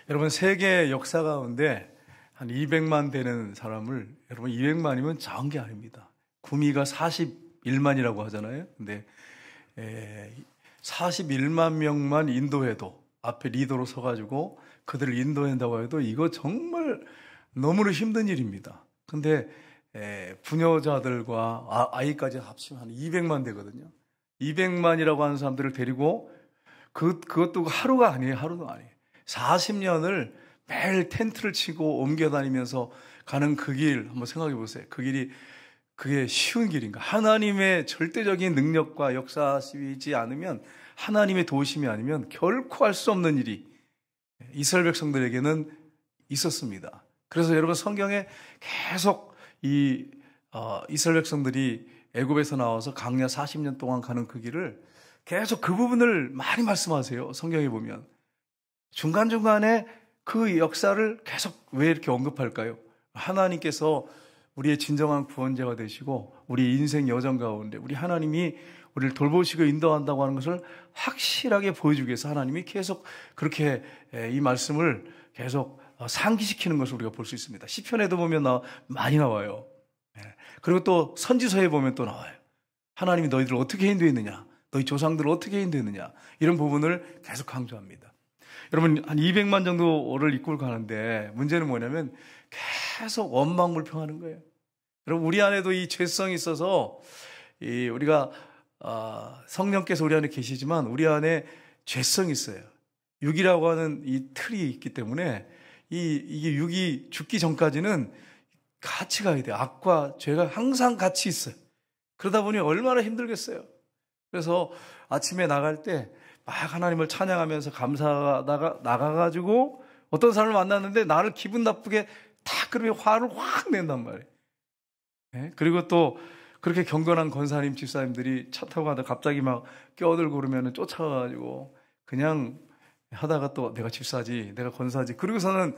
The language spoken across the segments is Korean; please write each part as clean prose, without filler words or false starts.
여러분, 세계 역사 가운데 한 200만 되는 사람을, 여러분 200만이면 작은 게 아닙니다. 구미가 41만이라고 하잖아요. 근데 41만 명만 인도해도, 앞에 리더로 서가지고 그들을 인도한다고 해도 이거 정말 너무나 힘든 일입니다. 근데 부녀자들과 아이까지 합치면 한 200만 되거든요. 200만이라고 하는 사람들을 데리고 그것도 하루가 아니에요. 하루도 아니에요. 40년을 매일 텐트를 치고 옮겨 다니면서 가는 그 길 한번 생각해 보세요. 그 길이 그게 쉬운 길인가? 하나님의 절대적인 능력과 역사시지 않으면, 하나님의 도우심이 아니면 결코 할 수 없는 일이 이스라엘 백성들에게는 있었습니다. 그래서 여러분, 성경에 계속 이스라엘 백성들이 애굽에서 나와서 광야 40년 동안 가는 그 길을 계속 그 부분을 많이 말씀하세요. 성경에 보면 중간중간에 그 역사를 계속 왜 이렇게 언급할까요? 하나님께서 우리의 진정한 구원자가 되시고 우리 인생 여정 가운데 우리 하나님이 우리를 돌보시고 인도한다고 하는 것을 확실하게 보여주기 위해서 하나님이 계속 그렇게 이 말씀을 계속 상기시키는 것을 우리가 볼 수 있습니다. 시편에도 보면 많이 나와요. 그리고 또 선지서에 보면 또 나와요. 하나님이 너희들을 어떻게 인도했느냐, 너희 조상들을 어떻게 인도했느냐, 이런 부분을 계속 강조합니다. 여러분, 한 200만 정도를 이끌고 가는데 문제는 뭐냐면 계속 원망불평하는 거예요. 여러분, 우리 안에도 이 죄성이 있어서 우리가 성령께서 우리 안에 계시지만 우리 안에 죄성이 있어요. 육이라고 하는 이 틀이 있기 때문에 이게 육이 죽기 전까지는 같이 가야 돼요. 악과 죄가 항상 같이 있어요. 그러다 보니 얼마나 힘들겠어요. 그래서 아침에 나갈 때 막 하나님을 찬양하면서 감사하다가 나가가지고 어떤 사람을 만났는데 나를 기분 나쁘게 다 그러면 화를 확 낸단 말이에요. 네? 그리고 또 그렇게 경건한 권사님, 집사님들이 차 타고 가다가 갑자기 막 껴들고 그러면 쫓아가가지고 그냥 하다가 또 내가 집사지, 내가 권사지, 그러고서는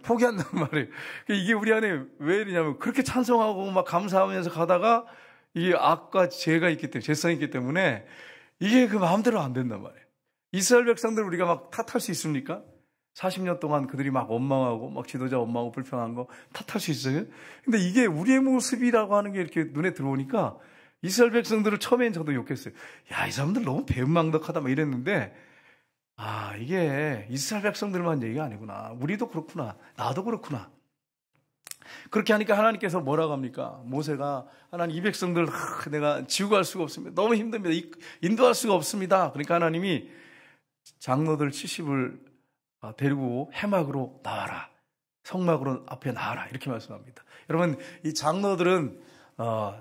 포기한단 말이에요. 이게 우리 안에 왜 이러냐면 그렇게 찬송하고 막 감사하면서 가다가 이게 악과 죄가 있기 때문에, 죄성이 있기 때문에 이게 그 마음대로 안 된단 말이에요. 이스라엘 백성들 우리가 막 탓할 수 있습니까? 40년 동안 그들이 막 원망하고 막 지도자 원망하고 불평한 거 탓할 수 있어요? 근데 이게 우리의 모습이라고 하는 게 이렇게 눈에 들어오니까 이스라엘 백성들을 처음엔 저도 욕했어요. 야, 이 사람들 너무 배은망덕하다 막 이랬는데, 이게 이스라엘 백성들만 얘기가 아니구나. 우리도 그렇구나. 나도 그렇구나. 그렇게 하니까 하나님께서 뭐라고 합니까? 모세가 하나님, 이 백성들 내가 지우고 갈 수가 없습니다. 너무 힘듭니다. 인도할 수가 없습니다. 그러니까 하나님이 장로들 70을 데리고 해막으로 나와라. 성막으로 앞에 나와라. 이렇게 말씀합니다. 여러분, 이 장로들은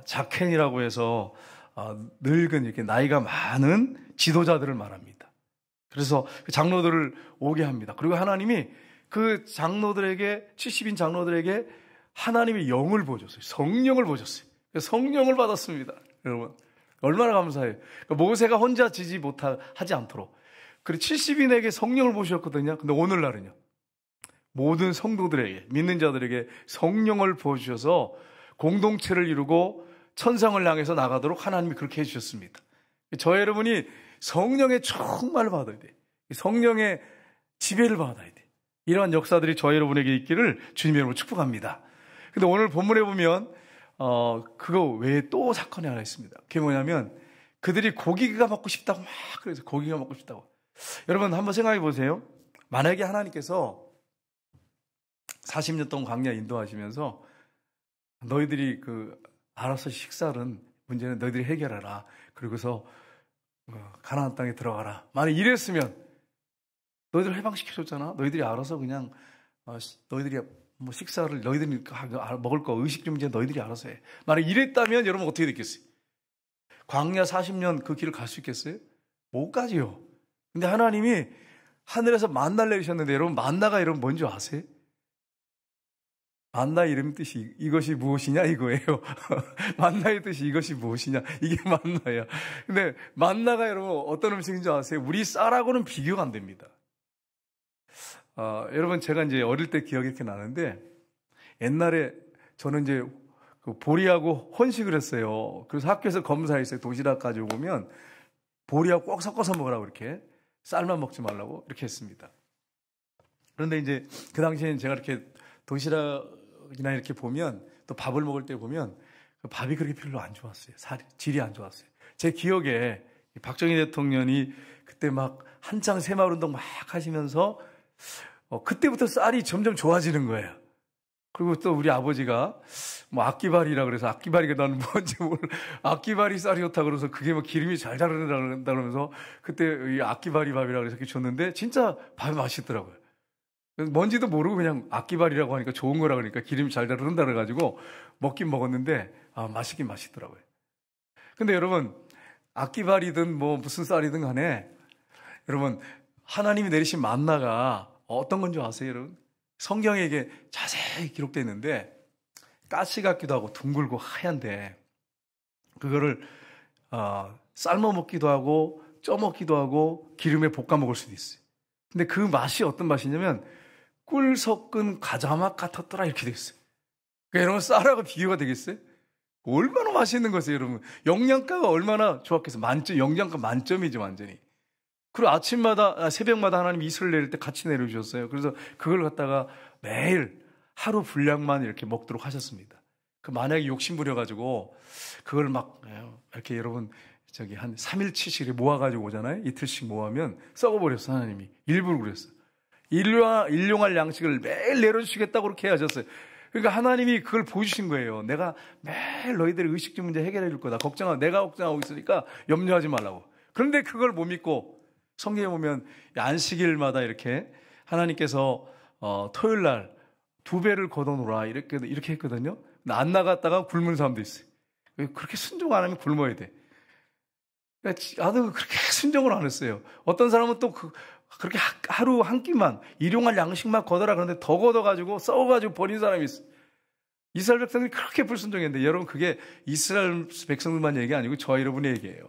자켄이라고 해서 늙은, 이렇게 나이가 많은 지도자들을 말합니다. 그래서 그 장로들을 오게 합니다. 그리고 하나님이 그 장로들에게, 70인 장로들에게 하나님의 영을 보여줬어요. 성령을 보여줬어요. 성령을 받았습니다. 여러분, 얼마나 감사해요. 그러니까 모세가 혼자 하지 않도록. 그리고 70인에게 성령을 보셨거든요. 근데 오늘날은요, 모든 성도들에게, 믿는 자들에게 성령을 보여주셔서 공동체를 이루고 천상을 향해서 나가도록 하나님이 그렇게 해주셨습니다. 저 여러분이 성령의 충만을 받아야 돼요. 성령의 지배를 받아야 돼요. 이러한 역사들이 저 여러분에게 있기를 주님의 이름으로 축복합니다. 근데 오늘 본문에 보면 그거 외에 또 사건이 하나 있습니다. 그게 뭐냐면 그들이 고기가 먹고 싶다고 막 그래서 고기가 먹고 싶다고. 여러분, 한번 생각해 보세요. 만약에 하나님께서 40년 동안 광야 인도하시면서 너희들이 알아서 식사는 문제는 너희들이 해결하라. 그리고서 가나안 땅에 들어가라. 만약 이랬으면 너희들 해방시켜줬잖아. 너희들이 알아서 그냥 너희들이 뭐 식사를 너희들이 먹을 거 의식 좀 이제 너희들이 알아서 해. 만약 이랬다면 여러분 어떻게 됐겠어요? 광야 40년 그 길을 갈 수 있겠어요? 못 가지요. 근데 하나님이 하늘에서 만나를 내리셨는데, 여러분 만나가 여러분 뭔지 아세요? 만나 이름 뜻이 이것이 무엇이냐 이거예요. 만나의 뜻이 이것이 무엇이냐, 이게 만나야. 근데 만나가 여러분 어떤 음식인지 아세요? 우리 쌀하고는 비교가 안 됩니다. 여러분, 제가 이제 어릴 때 기억이 이렇게 나는데, 옛날에 저는 이제 보리하고 혼식을 했어요. 그래서 학교에서 검사했어요. 도시락 가지고 오면 보리하고 꼭 섞어서 먹으라고, 이렇게 쌀만 먹지 말라고 이렇게 했습니다. 그런데 이제 그 당시에는 제가 이렇게 도시락이나 이렇게 보면 또 밥을 먹을 때 보면 그 밥이 그렇게 별로 안 좋았어요. 질이 안 좋았어요. 제 기억에 박정희 대통령이 그때 막 한창 새마을운동 막 하시면서 그때부터 쌀이 점점 좋아지는 거예요. 그리고 또 우리 아버지가 뭐 악기발이라 그래서 악기발이가 나는 뭔지 악기발이 쌀이 좋다 그래서 그게 뭐 기름이 잘 자른다 그러면서 그때 이 악기발이 밥이라 그래서 이렇게 줬는데 진짜 밥이 맛있더라고요. 뭔지도 모르고 그냥 악기발이라고 하니까 좋은 거라 그러니까 기름이 잘 자른다 그래가지고 먹긴 먹었는데 맛있긴 맛있더라고요. 근데 여러분 악기발이든 뭐 무슨 쌀이든 간에 여러분 하나님이 내리신 만나가 어떤 건지 아세요 여러분? 성경에 이게 자세히 기록되어 있는데 가시 같기도 하고 둥글고 하얀데 그거를 삶아 먹기도 하고 쪄 먹기도 하고 기름에 볶아 먹을 수도 있어요. 근데 그 맛이 어떤 맛이냐면 꿀 섞은 과자 맛 같았더라 이렇게 돼 있어요. 그러니까 여러분 쌀하고 비교가 되겠어요? 얼마나 맛있는 거세요 여러분. 영양가가 얼마나 좋았겠어요. 만점, 영양가 만점이죠 완전히. 그리고 아침마다 새벽마다 하나님이 이슬을 내릴 때 같이 내려주셨어요. 그래서 그걸 갖다가 매일 하루 분량만 이렇게 먹도록 하셨습니다. 그 만약에 욕심 부려가지고 그걸 막 이렇게 여러분 저기 한 3일치씩 모아가지고 오잖아요. 이틀씩 모으면 썩어버렸어 하나님이. 일부러 그랬어요. 일용할 양식을 매일 내려주시겠다고 그렇게 하셨어요. 그러니까 하나님이 그걸 보여주신 거예요. 내가 매일 너희들의 의식주 문제 해결해 줄 거다. 내가 걱정하고 있으니까 염려하지 말라고. 그런데 그걸 못 믿고 성경에 보면 안식일마다 이렇게 하나님께서 토요일 날 2배를 걷어놓으라 이렇게 했거든요. 근데 안 나갔다가 굶은 사람도 있어요. 그렇게 순종 안 하면 굶어야 돼. 나도 그렇게 순종을 안 했어요. 어떤 사람은 또 그렇게 하루 한 끼만 일용할 양식만 걷어라 그러는데 더 걷어가지고 썩어가지고 버린 사람이 있어요. 이스라엘 백성들이 그렇게 불순종했는데 여러분 그게 이스라엘 백성들만 얘기 아니고 저와 여러분의 얘기예요.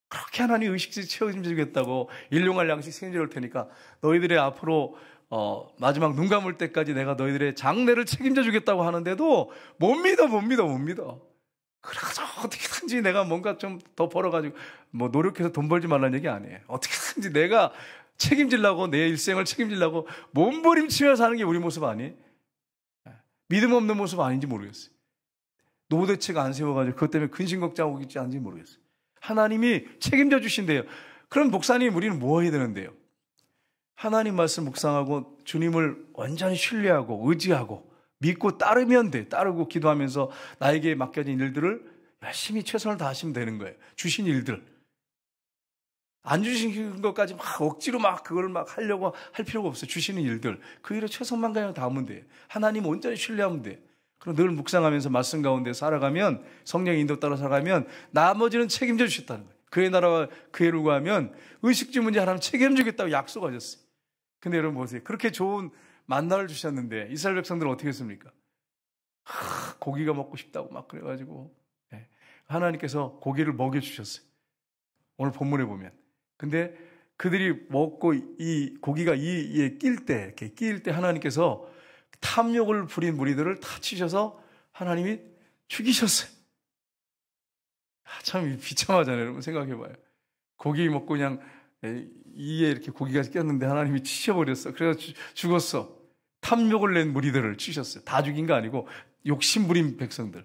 그렇게 하나님 의식주 채워주겠다고 일용할 양식 책임질 테니까 너희들의 앞으로 마지막 눈 감을 때까지 내가 너희들의 장래를 책임져 주겠다고 하는데도 못 믿어. 그래서 어떻게든지 내가 뭔가 좀 더 벌어가지고 뭐 노력해서 돈 벌지 말라는 얘기 아니에요. 어떻게든지 내가 책임지려고 내 일생을 책임지려고 몸부림치며 사는 게 우리 모습 아니에요? 믿음 없는 모습 아닌지 모르겠어요. 노대책 안 세워가지고 그것 때문에 근심걱정하고 있지 않은지 모르겠어요. 하나님이 책임져 주신대요. 그럼 목사님 우리는 뭐 해야 되는데요? 하나님 말씀 묵상하고 주님을 완전히 신뢰하고 의지하고 믿고 따르면 돼. 따르고 기도하면서 나에게 맡겨진 일들을 열심히 최선을 다하시면 되는 거예요. 주신 일들. 안 주신 것까지 막 억지로 막 그걸 막 하려고 할 필요가 없어요. 주시는 일들. 그 일에 최선만 그냥 다하면 돼요. 하나님 온전히 신뢰하면 돼요. 그럼 늘 묵상하면서 말씀 가운데 살아가면 성령의 인도 따라 살아가면 나머지는 책임져 주셨다는 거예요. 그의 나라와 그의 를 구하면 의식주 문제 하나는 책임지겠다고 약속하셨어요. 근데 여러분 보세요. 그렇게 좋은 만나를 주셨는데 이스라엘 백성들은 어떻게 했습니까? 고기가 먹고 싶다고 막 그래가지고 하나님께서 고기를 먹여주셨어요. 오늘 본문에 보면. 근데 그들이 먹고 이 고기가 이에 끼일 때 하나님께서 탐욕을 부린 무리들을 다 치셔서 하나님이 죽이셨어요. 참 비참하잖아요. 여러분 생각해봐요. 고기 먹고 그냥 이에 이렇게 고기가 꼈는데 하나님이 치셔버렸어. 그래서 죽었어. 탐욕을 낸 무리들을 치셨어요. 다 죽인 거 아니고 욕심 부린 백성들.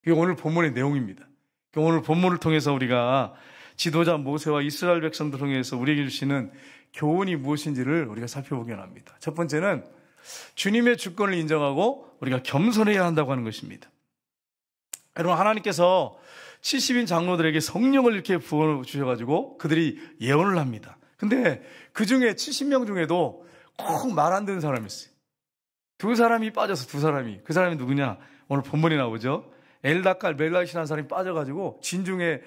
그게 오늘 본문의 내용입니다. 오늘 본문을 통해서 우리가 지도자 모세와 이스라엘 백성들 통해서 우리에게 주시는 교훈이 무엇인지를 우리가 살펴보기 원합니다. 첫 번째는 주님의 주권을 인정하고 우리가 겸손해야 한다고 하는 것입니다. 여러분 하나님께서 70인 장로들에게 성령을 이렇게 부어주셔가지고 그들이 예언을 합니다. 근데 그 중에 70명 중에도 꼭 말 안 듣는 사람이 있어요. 두 사람이 빠져서 그 사람이 누구냐? 오늘 본문에 나오죠. 엘다칼 멜라이시라는 사람이 빠져가지고 진중에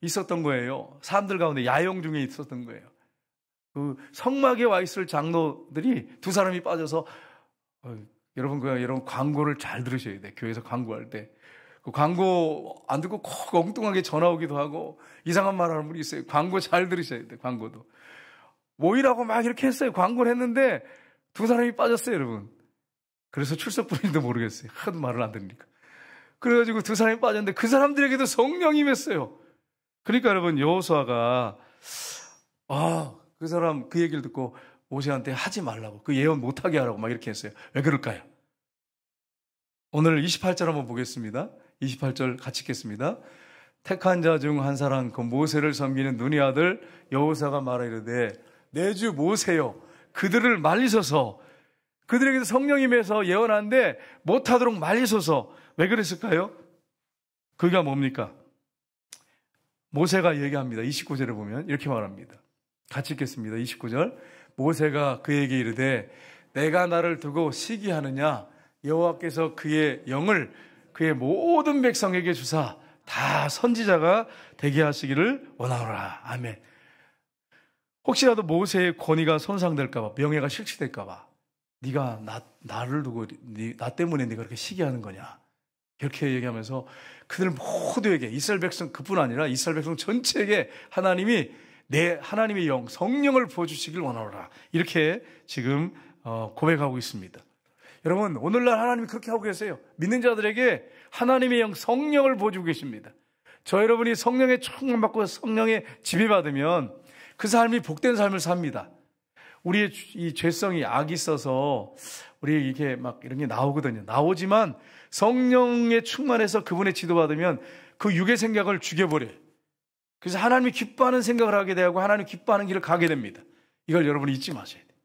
있었던 거예요. 사람들 가운데 야영 중에 있었던 거예요. 그 성막에 와 있을 장로들이 두 사람이 빠져서 여러분 광고를 잘 들으셔야 돼. 교회에서 광고할 때. 그 광고 안 듣고 꼭 엉뚱하게 전화 오기도 하고 이상한 말 하는 분이 있어요. 광고 잘 들으셔야 돼. 광고도. 모이라고 막 이렇게 했어요. 광고를 했는데 두 사람이 빠졌어요, 여러분. 그래서 출석 분인지도 모르겠어요. 하도 말을 안 들으니까. 그래가지고 두 사람이 빠졌는데 그 사람들에게도 성령이 임했어요. 그러니까 여러분 여호수아가 그 사람 그 얘기를 듣고 모세한테 하지 말라고, 그 예언 못하게 하라고 막 이렇게 했어요. 왜 그럴까요? 오늘 28절 한번 보겠습니다. 28절 같이 읽겠습니다. 택한 자 중 한 사람 그 모세를 섬기는 눈의 아들 여호사가 말하이르되 내 주 모세여 그들을 말리소서. 그들에게도 성령이 임해서 예언하는데 못하도록 말리소서. 왜 그랬을까요? 그게 뭡니까? 모세가 얘기합니다. 29절에 보면 이렇게 말합니다. 같이 읽겠습니다. 29절. 모세가 그에게 이르되 내가 나를 두고 시기하느냐? 여호와께서 그의 영을 그의 모든 백성에게 주사 다 선지자가 되게 하시기를 원하노라. 아멘. 혹시라도 모세의 권위가 손상될까 봐, 명예가 실추될까 봐 네가 나를 두고 나 때문에 네가 그렇게 시기하는 거냐, 이렇게 얘기하면서 그들 모두에게, 이스라엘 백성 그뿐 아니라 이스라엘 백성 전체에게 하나님이 내 하나님의 영 성령을 부어주시길 원하노라, 이렇게 지금 고백하고 있습니다. 여러분, 오늘날 하나님이 그렇게 하고 계세요. 믿는 자들에게 하나님의 영 성령을 부어주고 계십니다. 저 여러분이 성령의 충만받고 성령의 지배받으면 그 삶이 복된 삶을 삽니다. 우리의 이 죄성이 악이 있어서 우리 이렇게 막 이런 게 나오거든요. 나오지만 성령의 충만해서 그분의 지도받으면 그 육의 생각을 죽여버려요. 그래서 하나님이 기뻐하는 생각을 하게 되고 하나님 기뻐하는 길을 가게 됩니다. 이걸 여러분이 잊지 마셔야 돼요.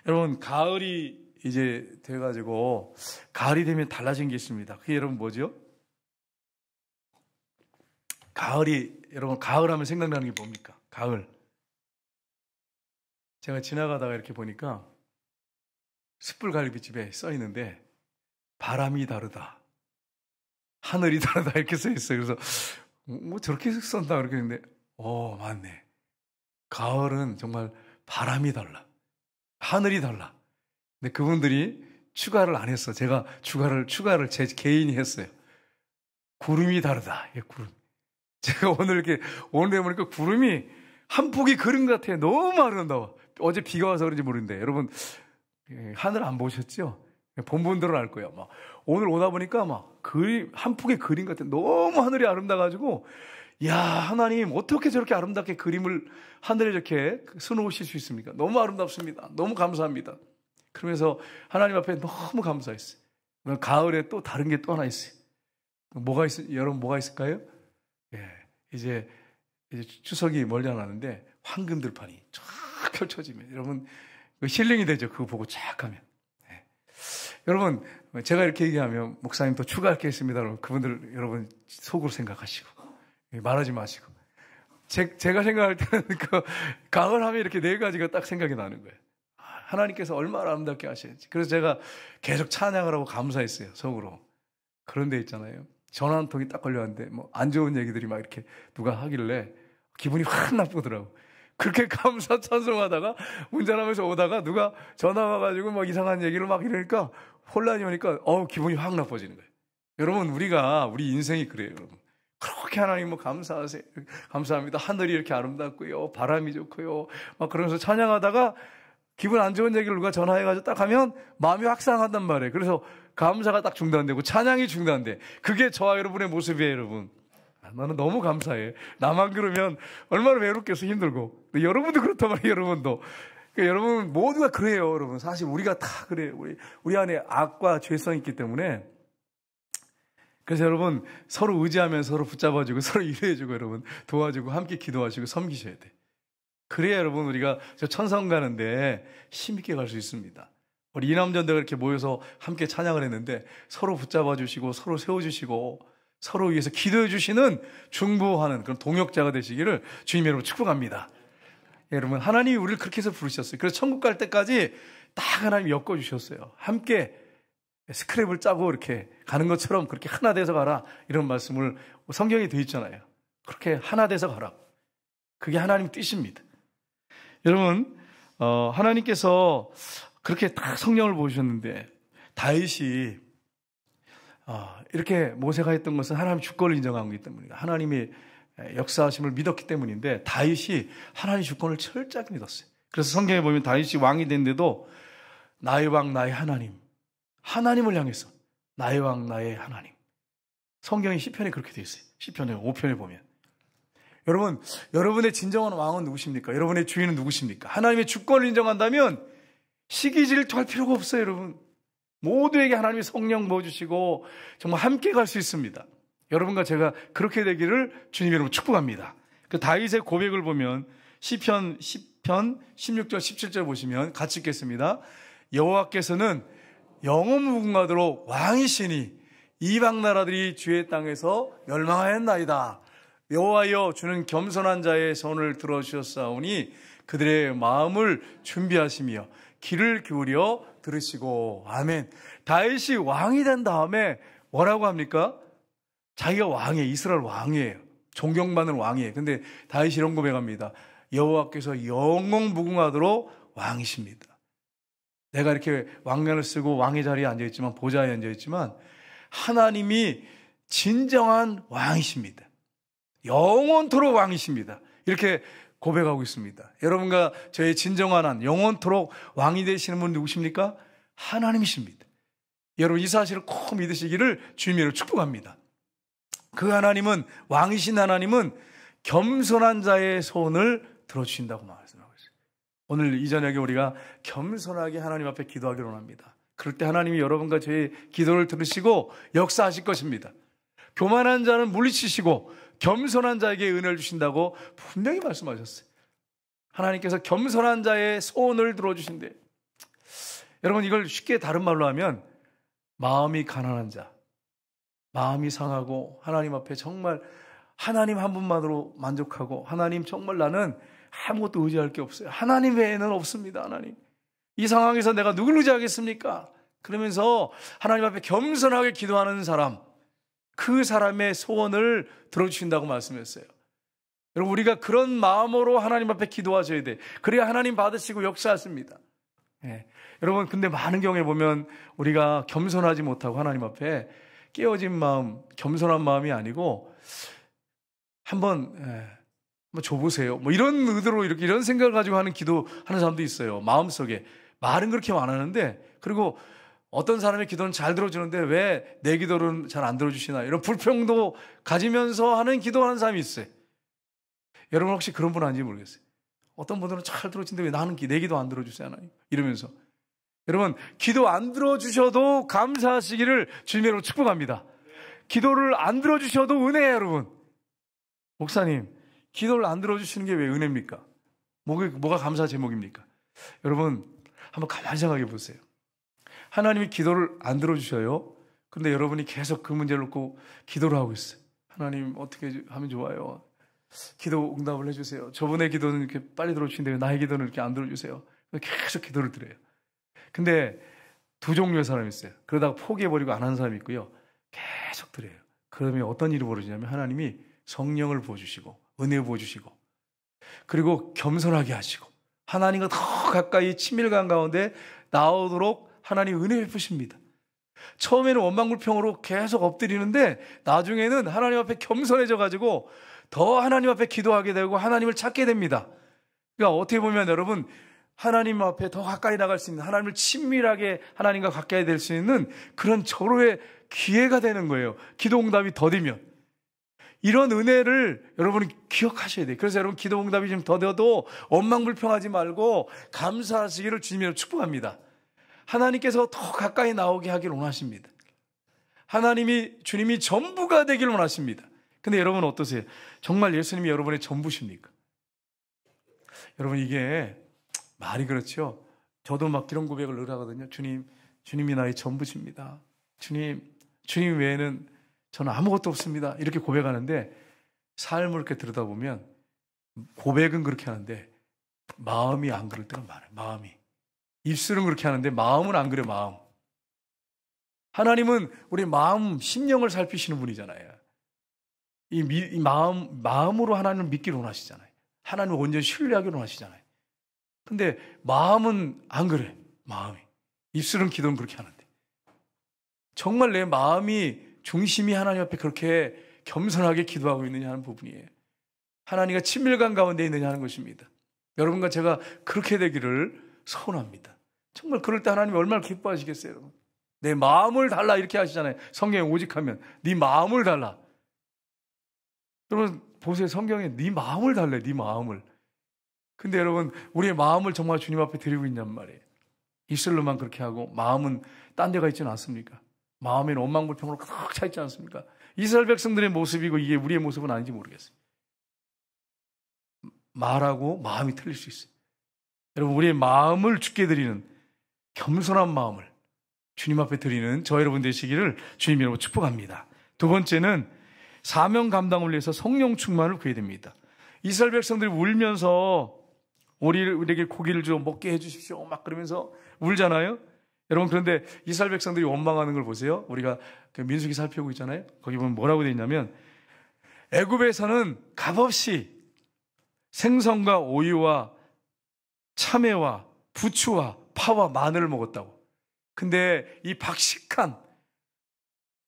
여러분, 가을이 이제 돼가지고 가을이 되면 달라진 게 있습니다. 그게 여러분 뭐죠? 여러분 가을 하면 생각나는 게 뭡니까? 가을. 제가 지나가다가 이렇게 보니까 숯불갈비집에 써 있는데 바람이 다르다, 하늘이 다르다 이렇게 써 있어요. 그래서 뭐 저렇게 썼나 그렇게 했는데 맞네. 가을은 정말 바람이 달라, 하늘이 달라. 근데 그분들이 추가를 안 했어. 제가 추가를 제 개인이 했어요. 구름이 다르다. 구름. 제가 오늘 보니까 구름이 한 폭이 그림 같아요. 너무 아름다워. 어제 비가 와서 그런지 모르는데 여러분 하늘 안 보셨죠? 본 분들은 알 거예요. 막 오늘 오다 보니까 막 한 폭의 그림 같아요. 너무 하늘이 아름다워가지고 야, 하나님 어떻게 저렇게 아름답게 그림을 하늘에 이렇게 수놓으실 수 있습니까? 너무 아름답습니다. 너무 감사합니다. 그러면서 하나님 앞에 너무 감사했어요. 가을에 또 다른 게 또 하나 있어요. 여러분 뭐가 있을까요? 이제 추석이 멀지 않았는데 황금들판이 쫙 펼쳐지면 여러분 힐링이 되죠. 그거 보고 쫙 가면. 여러분, 제가 이렇게 얘기하면 목사님 또 추가할 게 있습니다. 그러면 그분들 여러분 속으로 생각하시고 말하지 마시고, 제가 생각할 때는 그 가을 하면 이렇게 네 가지가 딱 생각이 나는 거예요. 하나님께서 얼마나 아름답게 하시는지. 그래서 제가 계속 찬양을 하고 감사했어요, 속으로. 그런데 있잖아요, 전화 한 통이 딱 걸려왔는데 뭐 안 좋은 얘기들이 막 이렇게 누가 하길래 기분이 확 나쁘더라고. 그렇게 감사 찬송하다가 운전하면서 오다가 누가 전화 와가지고 막 이상한 얘기를 막 이러니까 혼란이 오니까 기분이 확 나빠지는 거예요. 여러분, 우리 인생이 그래요, 여러분. 그렇게 하나님 뭐 감사하세요. 감사합니다. 하늘이 이렇게 아름답고요, 바람이 좋고요, 막 그러면서 찬양하다가 기분 안 좋은 얘기를 누가 전화해가지고 딱 하면 마음이 확 상한단 말이에요. 그래서 감사가 딱 중단되고 찬양이 중단돼. 그게 저와 여러분의 모습이에요, 여러분. 나는 너무 감사해. 나만 그러면 얼마나 외롭겠어, 힘들고. 근데 여러분도 그렇단 말이에요, 여러분도. 그러니까 여러분 모두가 그래요, 여러분. 사실 우리가 다 그래요. 우리 안에 악과 죄성이 있기 때문에. 그래서 여러분 서로 의지하면 서로 붙잡아주고 서로 위로해주고 여러분 도와주고 함께 기도하시고 섬기셔야 돼. 그래야 여러분 우리가 저 천상 가는데 힘있게 갈 수 있습니다. 우리 이남전대가 이렇게 모여서 함께 찬양을 했는데 서로 붙잡아주시고 서로 세워주시고 서로 위해서 기도해 주시는 중보하는 그런 동역자가 되시기를 주님 여러분 축복합니다. 여러분, 하나님이 우리를 그렇게 해서 부르셨어요. 그래서 천국 갈 때까지 딱 하나님이 엮어주셨어요. 함께 스크랩을 짜고 이렇게 가는 것처럼 그렇게 하나 돼서 가라, 이런 말씀을 성경에 되어 있잖아요. 그렇게 하나 돼서 가라. 그게 하나님 뜻입니다. 여러분, 하나님께서 그렇게 딱 성령을 보여주셨는데 다윗이 이렇게 모세가 했던 것은 하나님의 주권을 인정한 거기 때문입니다. 하나님의 역사하심을 믿었기 때문인데 다윗이 하나님의 주권을 철저하게 믿었어요. 그래서 성경에 보면 다윗이 왕이 됐는데도 나의 왕 나의 하나님을 향해서 나의 왕 나의 하나님. 성경의 시편에 그렇게 되어 있어요. 시편에 5편에 보면 여러분, 여러분의 진정한 왕은 누구십니까? 여러분의 주인은 누구십니까? 하나님의 주권을 인정한다면 시기 질투할 필요가 없어요, 여러분. 모두에게 하나님이 성령 부어주시고 정말 함께 갈 수 있습니다. 여러분과 제가 그렇게 되기를 주님 여러분 축복합니다. 그 다윗의 고백을 보면 시편 16절 17절 보시면 같이 읽겠습니다. 여호와께서는 영원무궁하도록 왕이시니 이방 나라들이 주의 땅에서 멸망하였나이다. 여호와여, 주는 겸손한 자의 손을 들어주셨사오니 그들의 마음을 준비하시며 귀를 기울여 들으시고. 아멘. 다윗이 왕이 된 다음에 뭐라고 합니까? 자기가 왕이에요. 이스라엘 왕이에요. 존경받는 왕이에요. 근데 다윗이 이런 고백합니다. 여호와께서 영원무궁하도록 왕이십니다. 내가 이렇게 왕관을 쓰고 왕의 자리에 앉아있지만, 보좌에 앉아있지만 하나님이 진정한 왕이십니다. 영원토록 왕이십니다. 이렇게 고백하고 있습니다. 여러분과 저의 진정한 한, 영원토록 왕이 되시는 분 누구십니까? 하나님이십니다. 여러분 이 사실을 꼭 믿으시기를 주님으로 축복합니다. 그 하나님은, 왕이신 하나님은 겸손한 자의 손을 들어주신다고 말씀하고 있어요. 오늘 이 저녁에 우리가 겸손하게 하나님 앞에 기도하기를 원합니다. 그럴 때 하나님이 여러분과 저의 기도를 들으시고 역사하실 것입니다. 교만한 자는 물리치시고 겸손한 자에게 은혜를 주신다고 분명히 말씀하셨어요. 하나님께서 겸손한 자의 손을 들어주신대요. 여러분 이걸 쉽게 다른 말로 하면 마음이 가난한 자, 마음이 상하고 하나님 앞에 정말 하나님 한 분만으로 만족하고, 하나님 정말 나는 아무것도 의지할 게 없어요. 하나님 외에는 없습니다. 하나님, 이 상황에서 내가 누굴 의지하겠습니까? 그러면서 하나님 앞에 겸손하게 기도하는 사람, 그 사람의 소원을 들어주신다고 말씀했어요. 여러분 우리가 그런 마음으로 하나님 앞에 기도하셔야 돼. 그래야 하나님 받으시고 역사하십니다. 여러분 근데 많은 경우에 보면 우리가 겸손하지 못하고 하나님 앞에 깨어진 마음, 겸손한 마음이 아니고 한번 줘보세요. 뭐 이런 의도로 이런 생각을 가지고 하는 기도하는 사람도 있어요. 마음속에 말은 그렇게 안 하는데, 그리고 어떤 사람의 기도는 잘 들어주는데 왜 내 기도는 잘 안 들어주시나, 이런 불평도 가지면서 하는 기도하는 사람이 있어요. 여러분 혹시 그런 분 아닌지 모르겠어요. 어떤 분들은 잘 들어주는데 왜 나는 내 기도 안 들어주세요 하나님, 이러면서. 여러분 기도 안 들어주셔도 감사하시기를 주님으로 축복합니다. 기도를 안 들어주셔도 은혜예요. 여러분, 목사님 기도를 안 들어주시는 게 왜 은혜입니까? 뭐가 감사 제목입니까? 여러분 한번 가만히 생각해 보세요. 하나님이 기도를 안 들어주셔요. 근데 여러분이 계속 그 문제를 놓고 기도를 하고 있어요. 하나님 어떻게 하면 좋아요? 기도 응답을 해주세요. 저분의 기도는 이렇게 빨리 들어주시는데 나의 기도는 이렇게 안 들어주세요. 계속 기도를 드려요. 근데 두 종류의 사람이 있어요. 그러다가 포기해버리고 안 하는 사람이 있고요. 계속 드려요. 그러면 어떤 일이 벌어지냐면 하나님이 성령을 부어주시고 은혜 부어주시고, 그리고 겸손하게 하시고 하나님과 더 가까이 친밀감 가운데 나오도록 하나님 은혜 베푸십니다. 처음에는 원망불평으로 계속 엎드리는데 나중에는 하나님 앞에 겸손해져 가지고 더 하나님 앞에 기도하게 되고 하나님을 찾게 됩니다. 그러니까 어떻게 보면 여러분, 하나님 앞에 더 가까이 나갈 수 있는, 하나님을 친밀하게 하나님과 가까이 될 수 있는 그런 절호의 기회가 되는 거예요. 기도 응답이 더디면. 이런 은혜를 여러분이 기억하셔야 돼요. 그래서 여러분 기도 응답이 좀 더뎌도 원망불평하지 말고 감사하시기를 주님으로 축복합니다. 하나님께서 더 가까이 나오게 하기를 원하십니다. 주님이 전부가 되기를 원하십니다. 근데 여러분 어떠세요? 정말 예수님이 여러분의 전부십니까? 여러분 이게 말이 그렇죠. 저도 막 이런 고백을 늘 하거든요. 주님이 나의 전부십니다. 주님 외에는 저는 아무것도 없습니다. 이렇게 고백하는데 삶을 이렇게 들여다보면 고백은 그렇게 하는데 마음이 안 그럴 때가 많아요. 마음이. 입술은 그렇게 하는데 마음은 안 그래요. 마음. 하나님은 우리 마음, 심령을 살피시는 분이잖아요. 이 마음으로 하나님을 믿기를 원하시잖아요. 하나님을 온전히 신뢰하기를 원하시잖아요. 근데 마음은 안 그래. 마음이. 입술은 기도는 그렇게 하는데. 정말 내 마음이 중심이 하나님 앞에 그렇게 겸손하게 기도하고 있느냐 하는 부분이에요. 하나님과 친밀감 가운데 있느냐 하는 것입니다. 여러분과 제가 그렇게 되기를 소원합니다. 정말 그럴 때 하나님이 얼마나 기뻐하시겠어요. 여러분. 내 마음을 달라 이렇게 하시잖아요. 성경에 오직 하면 네 마음을 달라. 여러분 보세요. 성경에 네 마음을 달래, 네 마음을. 근데 여러분, 우리의 마음을 정말 주님 앞에 드리고 있냔 말이에요. 입술로만 그렇게 하고 마음은 딴 데가 있지는 않습니까? 마음에는 원망불평으로 가득 차 있지 않습니까? 이스라엘 백성들의 모습이고 이게 우리의 모습은 아닌지 모르겠어요. 말하고 마음이 틀릴 수 있어요. 여러분, 우리의 마음을 주께 드리는 겸손한 마음을 주님 앞에 드리는 저 여러분 되시기를 주님 이름으로 축복합니다. 두 번째는 사명 감당을 위해서 성령 충만을 구해야 됩니다. 이스라엘 백성들이 울면서 우리에게 고기를 좀 먹게 해주십시오 막 그러면서 울잖아요. 여러분, 그런데 이스라엘 백성들이 원망하는 걸 보세요. 우리가 그 민수기 살펴보고 있잖아요. 거기 보면 뭐라고 되어 있냐면, 애굽에서는 값없이 생선과 오이와 참외와 부추와 파와 마늘을 먹었다고. 근데 이 박식한,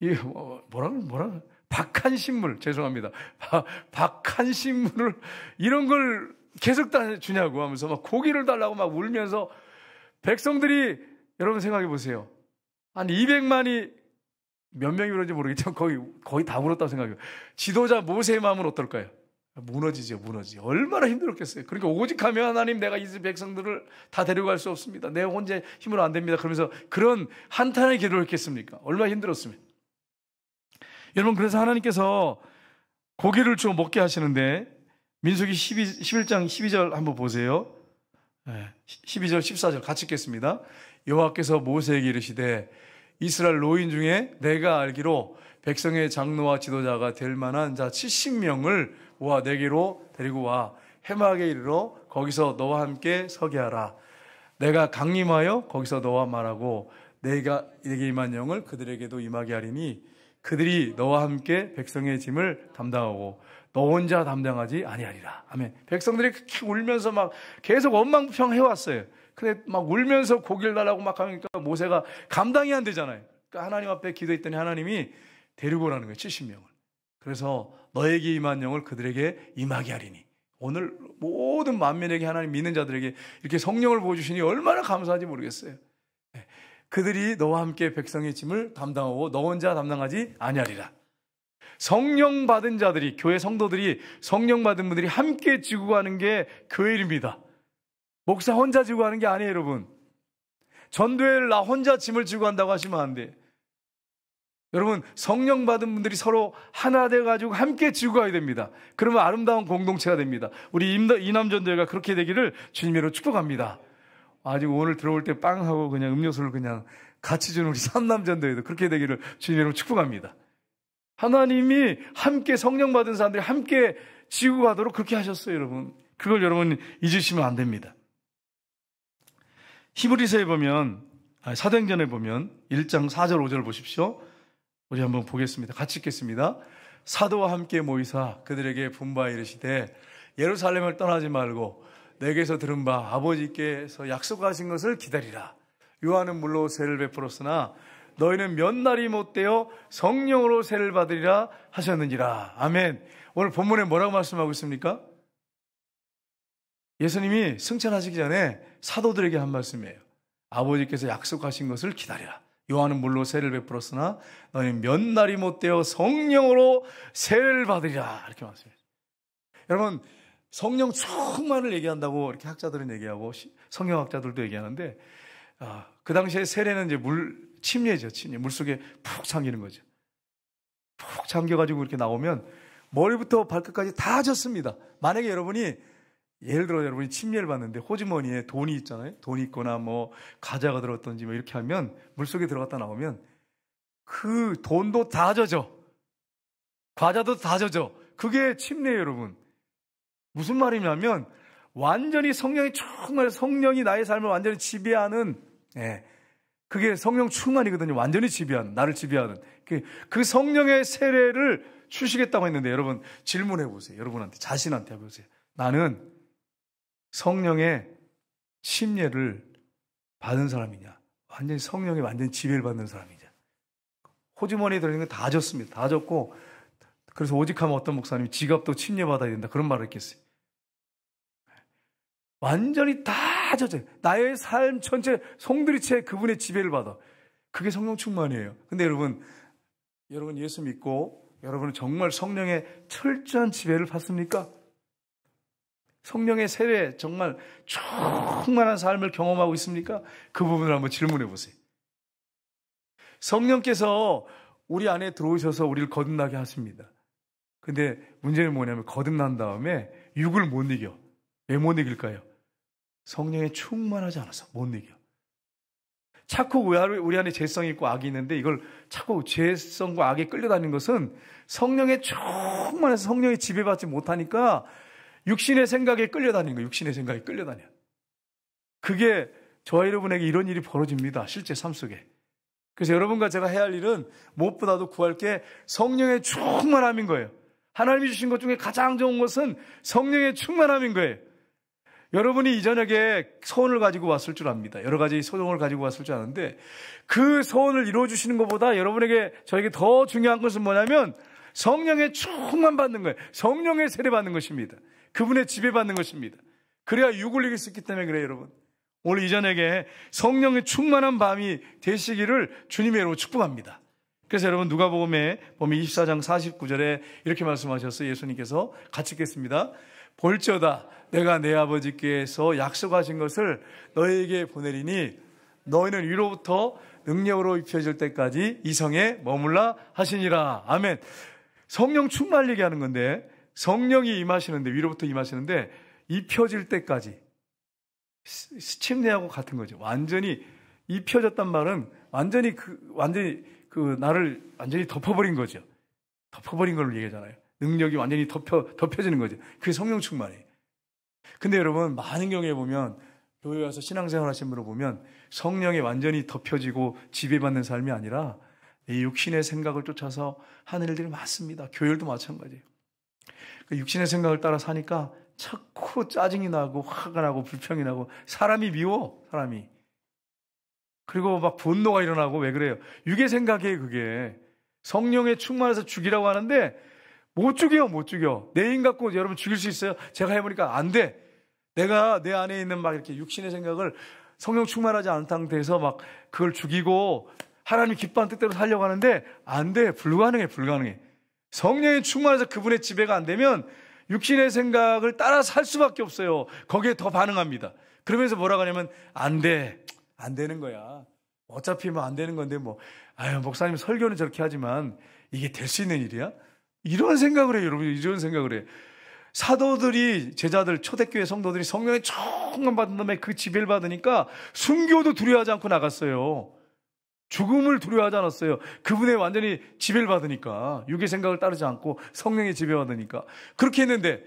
이 박한 식물, 죄송합니다. 박한 식물을 이런 걸 계속 주냐고 하면서 막 고기를 달라고 막 울면서 백성들이, 여러분 생각해 보세요. 한 200만이 몇 명이 그런지 모르겠지만 거의 다 울었다고 생각해요. 지도자 모세의 마음은 어떨까요? 무너지죠, 무너지. 얼마나 힘들었겠어요. 그러니까 오직하면 하나님, 내가 이 백성들을 다 데려갈 수 없습니다. 내 혼자 힘으로 안 됩니다. 그러면서 그런 한탄의 기도를 했겠습니까? 얼마나 힘들었으면. 여러분, 그래서 하나님께서 고기를 주어 먹게 하시는데, 민수기 11장 12절 한번 보세요. 12절 14절 같이 읽겠습니다. 여호와께서 모세에게 이르시되, 이스라엘 노인 중에 내가 알기로 백성의 장로와 지도자가 될 만한 자 70명을 모아 내게로 데리고 와 해막에 이르러 거기서 너와 함께 서게 하라. 내가 강림하여 거기서 너와 말하고 내가 내게 임한 영을 그들에게도 임하게 하리니 그들이 너와 함께 백성의 짐을 담당하고 너 혼자 담당하지 아니하리라. 아멘. 백성들이 울면서 막 계속 원망불평 해왔어요. 근데 막 울면서 고기를 달라고 막 하니까 모세가 감당이 안 되잖아요. 그러니까 하나님 앞에 기도했더니 하나님이 데리고 오라는 거예요. 70명을. 그래서 너에게 임한 영을 그들에게 임하게 하리니. 오늘 모든 만민에게, 하나님 믿는 자들에게 이렇게 성령을 부어주시니 얼마나 감사한지 모르겠어요. 그들이 너와 함께 백성의 짐을 담당하고 너 혼자 담당하지 아니하리라. 성령 받은 자들이, 교회 성도들이, 성령 받은 분들이 함께 지고 가는 게 교회 일입니다. 목사 혼자 지고 가는 게 아니에요, 여러분. 전도회를 나 혼자 짐을 지고 간다고 하시면 안 돼. 여러분, 성령 받은 분들이 서로 하나 돼가지고 함께 지고 가야 됩니다. 그러면 아름다운 공동체가 됩니다. 우리 이남전도회가 그렇게 되기를 주님으로 축복합니다. 아직 오늘 들어올 때 빵하고 그냥 음료수를 그냥 같이 준 우리 삼남전도회도 그렇게 되기를 주님으로 축복합니다. 하나님이 함께 성령 받은 사람들이 함께 지고 가도록 그렇게 하셨어요, 여러분. 그걸 여러분 잊으시면 안 됩니다. 히브리서에 보면, 사도행전에 보면 1장 4절 5절 보십시오. 우리 한번 보겠습니다. 같이 읽겠습니다. 사도와 함께 모이사 그들에게 분부하여 이르시되 예루살렘을 떠나지 말고 내게서 들은 바 아버지께서 약속하신 것을 기다리라. 요한은 물로 세를 베풀었으나 너희는 몇 날이 못되어 성령으로 세를 받으리라 하셨느니라. 아멘. 오늘 본문에 뭐라고 말씀하고 있습니까? 예수님이 승천하시기 전에 사도들에게 한 말씀이에요. 아버지께서 약속하신 것을 기다리라. 요한은 물로 세를 베풀었으나 너희는 몇 날이 못되어 성령으로 세를 받으리라. 이렇게 말씀해요. 여러분, 성령 충만을 얘기한다고 이렇게 학자들은 얘기하고 성경학자들도 얘기하는데, 그 당시에 세례는 이제 침례죠. 침례. 물속에 푹 잠기는 거죠. 푹 잠겨가지고 이렇게 나오면 머리부터 발끝까지 다 젖습니다. 만약에 여러분이, 예를 들어 여러분이 침례를 받는데 호주머니에 돈이 있잖아요. 돈이 있거나 뭐 과자가 들었던지 뭐 이렇게 하면 물속에 들어갔다 나오면 그 돈도 다 젖어. 과자도 다 젖어. 그게 침례예요, 여러분. 무슨 말이냐면 완전히 성령이 충만해서 성령이 나의 삶을 완전히 지배하는, 그게 성령 충만이거든요. 완전히 지배하는, 나를 지배하는 그 성령의 세례를 주시겠다고 했는데, 여러분 질문해 보세요. 여러분한테, 자신한테 해보세요. 나는 성령의 침례를 받은 사람이냐, 완전히 성령의 완전히 지배를 받는 사람이냐. 호주머니에 들어있는 거 다 줬습니다. 다 줬고, 그래서 오직하면 어떤 목사님이 지갑도 침례 받아야 된다 그런 말을 했겠어요. 완전히 다 젖어요. 나의 삶 전체 송두리째 그분의 지배를 받아. 그게 성령 충만이에요. 근데 여러분 예수 믿고 여러분은 정말 성령의 철저한 지배를 받습니까? 성령의 세례 정말 충만한 삶을 경험하고 있습니까? 그 부분을 한번 질문해 보세요. 성령께서 우리 안에 들어오셔서 우리를 거듭나게 하십니다. 근데 문제는 뭐냐면 거듭난 다음에 육을 못 이겨. 왜 못 이길까요? 성령에 충만하지 않아서 못 이겨. 자꾸 우리 안에 죄성이 있고 악이 있는데 이걸 자꾸 죄성과 악에 끌려다니는 것은 성령에 충만해서 성령의 지배받지 못하니까 육신의 생각에 끌려다니는 거예요. 육신의 생각에 끌려다녀. 그게 저와 여러분에게 이런 일이 벌어집니다. 실제 삶 속에. 그래서 여러분과 제가 해야 할 일은 무엇보다도 구할 게 성령의 충만함인 거예요. 하나님이 주신 것 중에 가장 좋은 것은 성령의 충만함인 거예요. 여러분이 이 저녁에 소원을 가지고 왔을 줄 압니다. 여러 가지 소원을 가지고 왔을 줄 아는데 그 소원을 이루어주시는 것보다 여러분에게 저에게 더 중요한 것은 뭐냐면 성령의 충만받는 거예요. 성령의 세례받는 것입니다. 그분의 지배받는 것입니다. 그래야 육을 이길 수 있기 때문에 그래요, 여러분. 오늘 이 저녁에 성령의 충만한 밤이 되시기를 주님의 이름으로 축복합니다. 그래서 여러분 누가복음에 보면 24장 49절에 이렇게 말씀하셨어요. 예수님께서 같이 읽겠습니다. 볼지어다 내가 내 아버지께서 약속하신 것을 너희에게 보내리니 너희는 위로부터 능력으로 입혀질 때까지 이 성에 머물라 하시니라. 아멘. 성령 충만하게 하는 건데 성령이 임하시는데 위로부터 임하시는데 입혀질 때까지 스침내하고 같은 거죠. 완전히 입혀졌단 말은 완전히 그 나를 완전히 덮어버린 거죠. 덮어버린 걸 얘기하잖아요. 능력이 완전히 덮여지는 거죠. 그게 성령 충만이에요. 근데 여러분 많은 경우에 보면 교회 와서 신앙생활 하신 분을 보면 성령이 완전히 덮여지고 지배받는 삶이 아니라 이 육신의 생각을 쫓아서 하는 일들이 많습니다. 교회도 마찬가지예요. 그 육신의 생각을 따라 사니까 자꾸 짜증이 나고 화가 나고 불평이 나고 사람이 미워. 사람이. 그리고 막 분노가 일어나고. 왜 그래요? 육의 생각이에요. 그게. 성령에 충만해서 죽이라고 하는데 못 죽여. 내 힘 갖고 여러분 죽일 수 있어요? 제가 해보니까 안 돼. 내가 내 안에 있는 막 이렇게 육신의 생각을 성령 충만하지 않은 상태에서 막 그걸 죽이고 하나님 기뻐하는 뜻대로 살려고 하는데 안 돼. 불가능해. 성령이 충만해서 그분의 지배가 안 되면 육신의 생각을 따라 살 수밖에 없어요. 거기에 더 반응합니다. 그러면서 뭐라고 하냐면 안 돼. 안 되는 거야. 어차피 뭐 안 되는 건데 뭐 목사님 설교는 저렇게 하지만 이게 될 수 있는 일이야? 이런 생각을 해요. 여러분 이런 생각을 해요. 사도들이 제자들 초대교회 성도들이 성령의 충만 받은 다음에 그 지배를 받으니까 순교도 두려워하지 않고 나갔어요. 죽음을 두려워하지 않았어요. 그분의 완전히 지배를 받으니까 육의 생각을 따르지 않고 성령의 지배받으니까 그렇게 했는데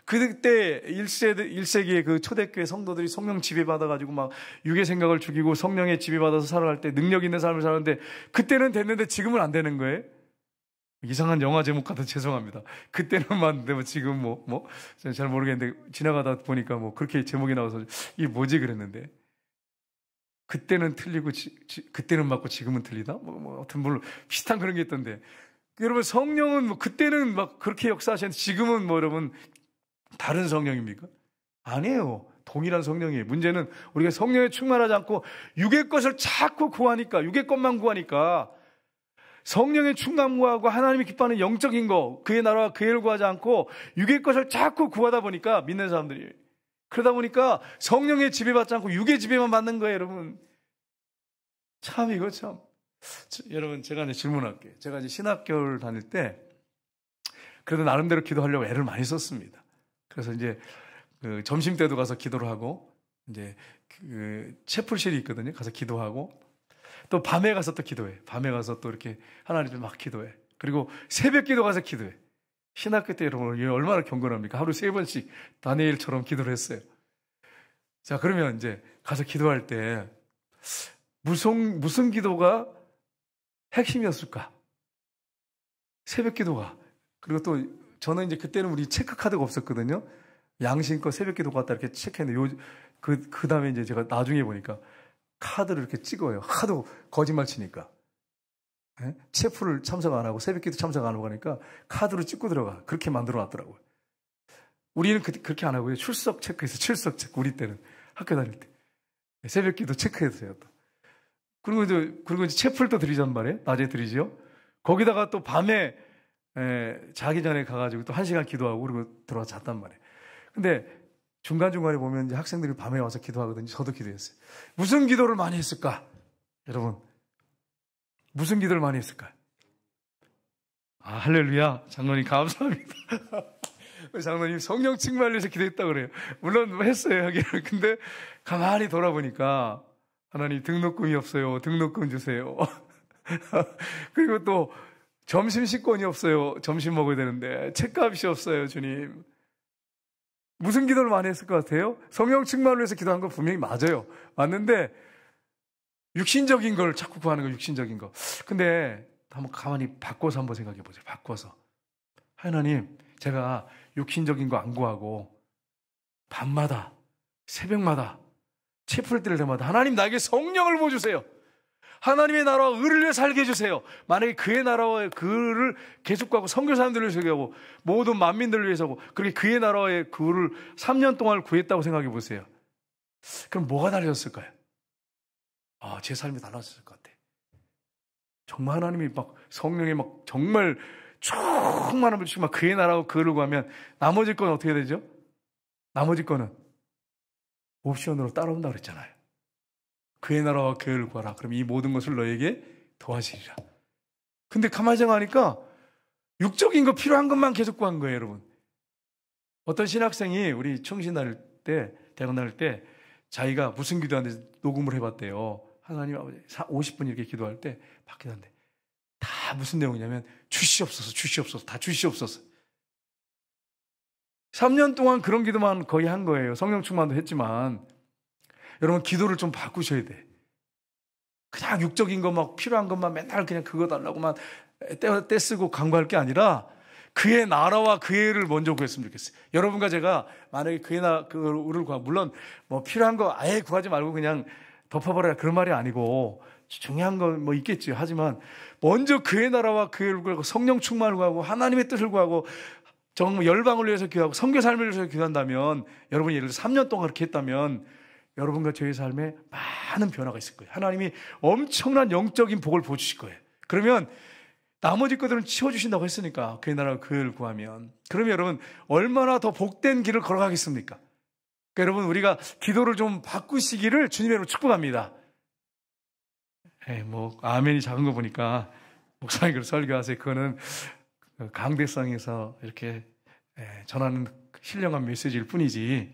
그때 1세기의 그 초대교회 성도들이 성령 지배받아가지고 막 육의 생각을 죽이고 성령의 지배받아서 살아갈 때 능력 있는 삶을 사는데 그때는 됐는데 지금은 안 되는 거예요. 이상한 영화 제목 같아서 죄송합니다. 그때는 맞는데 지금 잘 모르겠는데 지나가다 보니까 그렇게 제목이 나와서 이게 뭐지 그랬는데 그때는 틀리고 그때는 맞고 지금은 틀리다? 하여튼 물론 비슷한 그런 게 있던데 여러분 성령은 그때는 막 그렇게 역사하셨는데 지금은 여러분 다른 성령입니까? 아니에요. 동일한 성령이에요. 문제는 우리가 성령에 충만하지 않고 육의 것을 자꾸 구하니까 육의 것만 구하니까 성령의 충만 구하고 하나님이 기뻐하는 영적인 거 그의 나라와 그의 를 구하지 않고 육의 것을 자꾸 구하다 보니까 믿는 사람들이 그러다 보니까 성령의 지배받지 않고 육의 지배만 받는 거예요. 여러분 참 이거 참 여러분 제가 이제 질문할게요. 제가 이제 신학교를 다닐 때 그래도 나름대로 기도하려고 애를 많이 썼습니다. 그래서 이제 그 점심 때도 가서 기도를 하고 이제 그 채플실이 있거든요. 가서 기도하고 또 밤에 가서 또 기도해. 밤에 가서 또 이렇게 하나님을 막 기도해. 그리고 새벽 기도 가서 기도해. 신학교 때 여러분 얼마나 경건합니까? 하루 3번씩 다니엘처럼 기도를 했어요. 자, 그러면 이제 가서 기도할 때 무슨 기도가 핵심이었을까? 새벽 기도가. 그리고 또 저는 이제 그때는 우리 체크카드가 없었거든요. 양심껏 새벽 기도 갔다 이렇게 체크했는데 그 다음에 이제 제가 나중에 보니까 카드를 이렇게 찍어요. 하도 거짓말 치니까. 체프를 참석 안 하고 새벽기도 참석 안 하고 하니까 카드로 찍고 들어가. 그렇게 만들어 놨더라고요. 우리는 그렇게 안 하고요. 출석 체크해서 출석 체크. 우리 때는 학교 다닐 때. 새벽기도 체크해서요. 또. 그리고 이제 체프를 또 드리잔 말이에요. 낮에 드리죠. 거기다가 또 밤에 자기 전에 가가지고 또 1시간 기도하고 그리고 들어와 잤단 말이에요. 근데 중간중간에 보면 이제 학생들이 밤에 와서 기도하거든요. 저도 기도했어요. 무슨 기도를 많이 했을까? 여러분, 무슨 기도를 많이 했을까요? 아, 할렐루야. 장로님 감사합니다. 장로님 성령 충만을 위해서 기도했다고 그래요. 물론 했어요, 하기는. 근데 가만히 돌아보니까 하나님 등록금이 없어요. 등록금 주세요. 그리고 또 점심 식권이 없어요. 점심 먹어야 되는데 책값이 없어요, 주님. 무슨 기도를 많이 했을 것 같아요? 성령 충만을 위해서 기도한 건 분명히 맞아요. 맞는데 육신적인 걸 자꾸 구하는 거, 육신적인 거. 근데 한번 가만히 바꿔서 한번 생각해 보세요. 바꿔서. 하나님, 제가 육신적인 거 안 구하고 밤마다, 새벽마다, 채플 때릴 때마다 하나님 나에게 성령을 부어주세요. 하나님의 나라와 의를 위해 살게 해주세요. 만약에 그의 나라와 그를 계속 구하고 선교 사람들을 위해서 구하고 모든 만민들을 위해서고 그렇게 그의 나라의 그를 3년 동안 구했다고 생각해 보세요. 그럼 뭐가 달라졌을까요? 아, 제 삶이 달라졌을 것 같아. 정말 하나님이 막 성령이 막 정말 충만함을 주시고 막 그의 나라와 그를 구하면 나머지 건 어떻게 되죠? 나머지 거는 옵션으로 따라온다고 그랬잖아요. 그의 나라와 그를 구하라. 그럼 이 모든 것을 너에게 도와주리라. 근데 가만히 생각하니까 육적인 거 필요한 것만 계속 구한 거예요, 여러분. 어떤 신학생이 우리 청신 다닐 때, 대학 다닐 때 자기가 무슨 기도하는지 녹음을 해봤대요. 하나님 아버지 50분 이렇게 기도할 때 받기도한데 다 무슨 내용이냐면 주시옵소서, 주시옵소서, 다 주시옵소서. 3년 동안 그런 기도만 거의 한 거예요. 성령 충만도 했지만 여러분 기도를 좀 바꾸셔야 돼. 그냥 육적인 거 막 필요한 것만 맨날 그냥 그거 달라고만 떼쓰고 강구할 게 아니라 그의 나라와 그의 의를 먼저 구했으면 좋겠어요. 여러분과 제가 만약에 그의 나라 그를 구하 물론 뭐 필요한 거 아예 구하지 말고 그냥 덮어버려라 그런 말이 아니고 중요한 건 뭐 있겠죠. 하지만 먼저 그의 나라와 그의 의를 구하고 성령 충만을 구하고 하나님의 뜻을 구하고 정말 열방을 위해서 기도하고 선교 삶을 위해서 기도한다면 여러분이 예를 들어 3년 동안 그렇게 했다면 여러분과 저의 삶에 많은 변화가 있을 거예요. 하나님이 엄청난 영적인 복을 보여주실 거예요. 그러면 나머지 것들은 치워주신다고 했으니까 그의 나라와 그의 의를 구하면 그러면 여러분 얼마나 더 복된 길을 걸어가겠습니까? 그러니까 여러분 우리가 기도를 좀 바꾸시기를 주님의 이름으로 축복합니다. 뭐 아멘이 작은 거 보니까 목사님 그걸 설교하세요. 그거는 강대상에서 이렇게 전하는 신령한 메시지일 뿐이지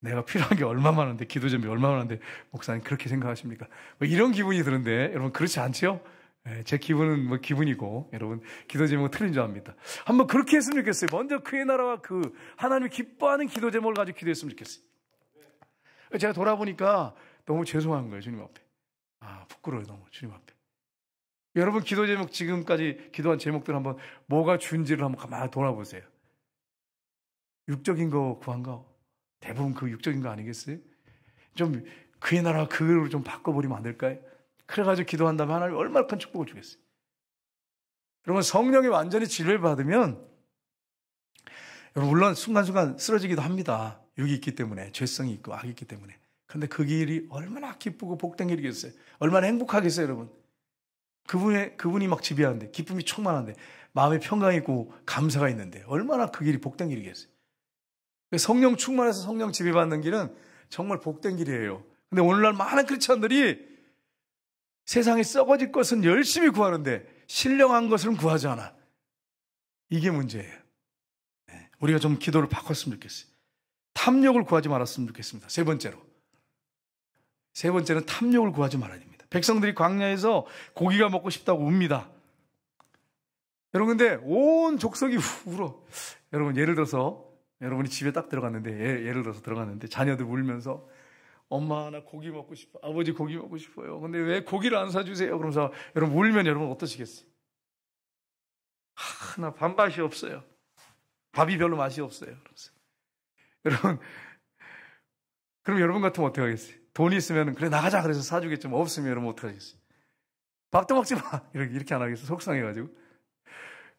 내가 필요한 게 얼마 많은데 기도 제목이 얼마 많은데 목사님 그렇게 생각하십니까? 뭐 이런 기분이 드는데 여러분 그렇지 않죠? 제 기분은 뭐 기분이고 여러분 기도 제목은 틀린 줄 압니다. 한번 그렇게 했으면 좋겠어요. 먼저 그의 나라와 그 하나님이 기뻐하는 기도 제목을 가지고 기도했으면 좋겠어요. 제가 돌아보니까 너무 죄송한 거예요. 주님 앞에. 아 부끄러워요. 너무 주님 앞에. 여러분 기도 제목 지금까지 기도한 제목들 한번 뭐가 준지를 한번 가만히 돌아보세요. 육적인 거 구한 거 대부분 그 육적인 거 아니겠어요? 좀 그의 나라 그를 좀 바꿔버리면 안 될까요? 그래가지고 기도한다면 하나님 얼마나 큰 축복을 주겠어요. 여러분 성령이 완전히 지배를 받으면 여러분 물론 순간순간 쓰러지기도 합니다. 육이 있기 때문에 죄성이 있고 악이 있기 때문에. 그런데 그 길이 얼마나 기쁘고 복된 길이겠어요. 얼마나 행복하겠어요 여러분. 그분이 막 지배하는데 기쁨이 충만한데 마음에 평강이 있고 감사가 있는데 얼마나 그 길이 복된 길이겠어요. 성령 충만해서 성령 지배받는 길은 정말 복된 길이에요. 근데 오늘날 많은 크리스천들이 세상에 썩어질 것은 열심히 구하는데 신령한 것은 구하지 않아. 이게 문제예요. 우리가 좀 기도를 바꿨으면 좋겠어요. 탐욕을 구하지 말았으면 좋겠습니다. 세 번째는 탐욕을 구하지 말아야 됩니다. 백성들이 광야에서 고기가 먹고 싶다고 웁니다. 여러분 근데 온 족속이 울어. 여러분 예를 들어서 여러분이 집에 딱 들어갔는데 예를 들어서 들어갔는데 자녀들 울면서 엄마 나 고기 먹고 싶어. 아버지 고기 먹고 싶어요. 근데 왜 고기를 안 사주세요? 그러면서 여러분 울면 여러분 어떠시겠어요? 나 밥맛이 없어요. 밥이 별로 맛이 없어요. 그러면서. 여러분 그럼 여러분 같으면 어떻게 하겠어요? 돈이 있으면 그래 나가자 그래서 사주겠지만 없으면 여러분 어떻게 하겠어요? 밥도 먹지 마. 이렇게 안 하겠어요? 속상해가지고.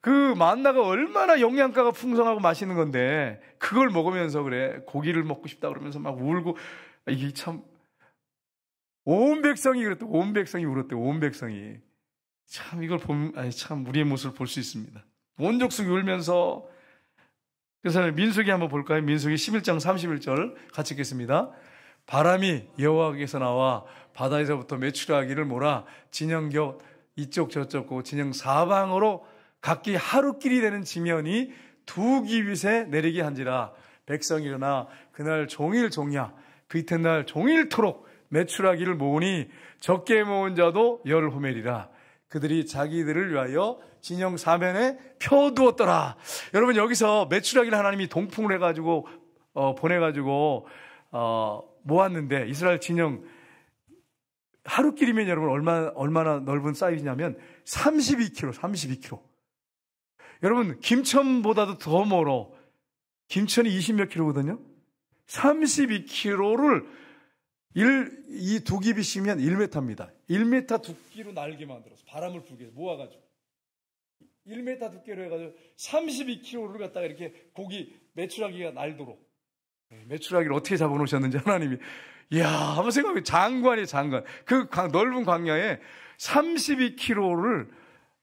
그 만나가 얼마나 영양가가 풍성하고 맛있는 건데 그걸 먹으면서 그래 고기를 먹고 싶다 그러면서 막 울고 이게 참 온 백성이 그랬대. 온 백성이 울었대. 온 백성이 참 이걸 보면 참 우리의 모습을 볼 수 있습니다. 온 족속이 울면서. 그래서 민수기 한번 볼까요? 민수기 11장 31절 같이 읽겠습니다. 바람이 여호와께서 나와 바다에서부터 메추라기를 몰아 진영곁 이쪽 저쪽 진영 사방으로 각기 하루끼리 되는 지면이 두 기빗에 내리게 한지라. 백성이 일어나 그날 종일 종야 그 이튿날 종일토록 메추라기를 모으니 적게 모은 자도 10호멜이라. 그들이 자기들을 위하여 진영 사면에 펴두었더라. 여러분, 여기서 메추라기를 하나님이 동풍을 해가지고 보내가지고 모았는데, 이스라엘 진영 하루끼리면 여러분 얼마나 넓은 사이즈냐면 32km. 여러분, 김천보다도 더 멀어. 김천이 20몇 킬로거든요. 32km를 이 두 기빗이면 1m입니다. 1m 두께로 날개 만들어서 바람을 불게 모아가지고 1m 두께로 해가지고 32km를 갖다가 이렇게 고기 메추라기가 날도록, 메추라기를 어떻게 잡아놓으셨는지 하나님이, 이야, 한번 생각해보면 장관이에요, 장관. 그 넓은 광야에 32km를